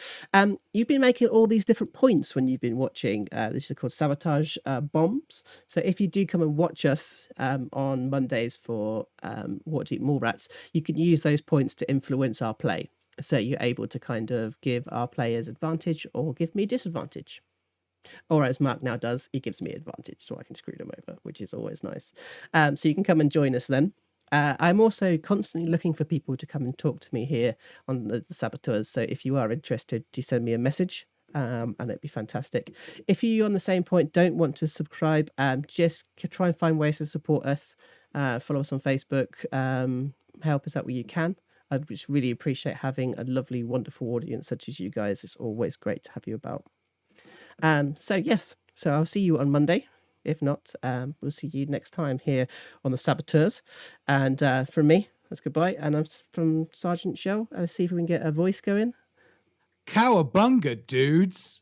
You've been making all these different points when you've been watching. This is called Sabotage Bombs. So if you do come and watch us on Mondays for What to Eat More Rats, you can use those points to influence our play. So you're able to kind of give our players advantage or give me disadvantage. Or as Mark now does, he gives me advantage so I can screw them over, which is always nice. So you can come and join us then. I'm also constantly looking for people to come and talk to me here on the Saboteurs. So if you are interested, do send me a message and it'd be fantastic. If you, on the same point, don't want to subscribe, just try and find ways to support us. Follow us on Facebook. Help us out where you can. I'd just really appreciate having a lovely, wonderful audience such as you guys. It's always great to have you about. So I'll see you on Monday. If not, we'll see you next time here on the Saboteurs. And from me, that's goodbye. And I'm from Sergeant Shell. Let's see if we can get a voice going. Cowabunga, dudes.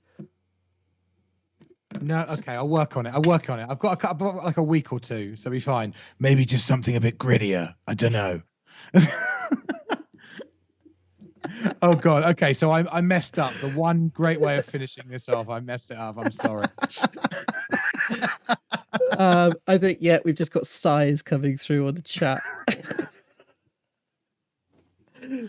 No, okay, I'll work on it. I've got like a week or two, so be fine. Maybe just something a bit grittier. I don't know. Oh God. Okay, so I messed up. The one great way of finishing this off, I messed it up. I'm sorry. I think we've just got sighs coming through on the chat.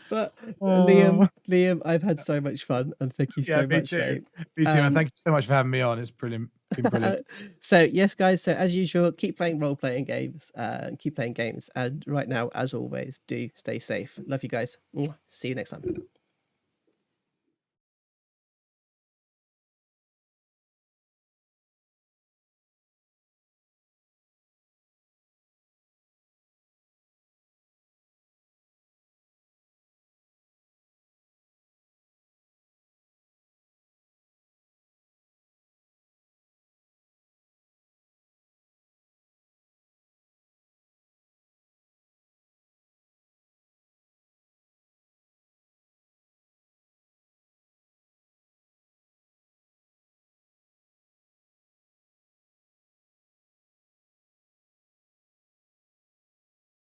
But Liam, I've had so much fun, and thank you so much, mate. Me too, and thank you so much for having me on. It's brilliant. Been brilliant. So yes, guys. So as usual, keep playing role-playing games, and keep playing games. And right now, as always, do stay safe. Love you guys. See you next time.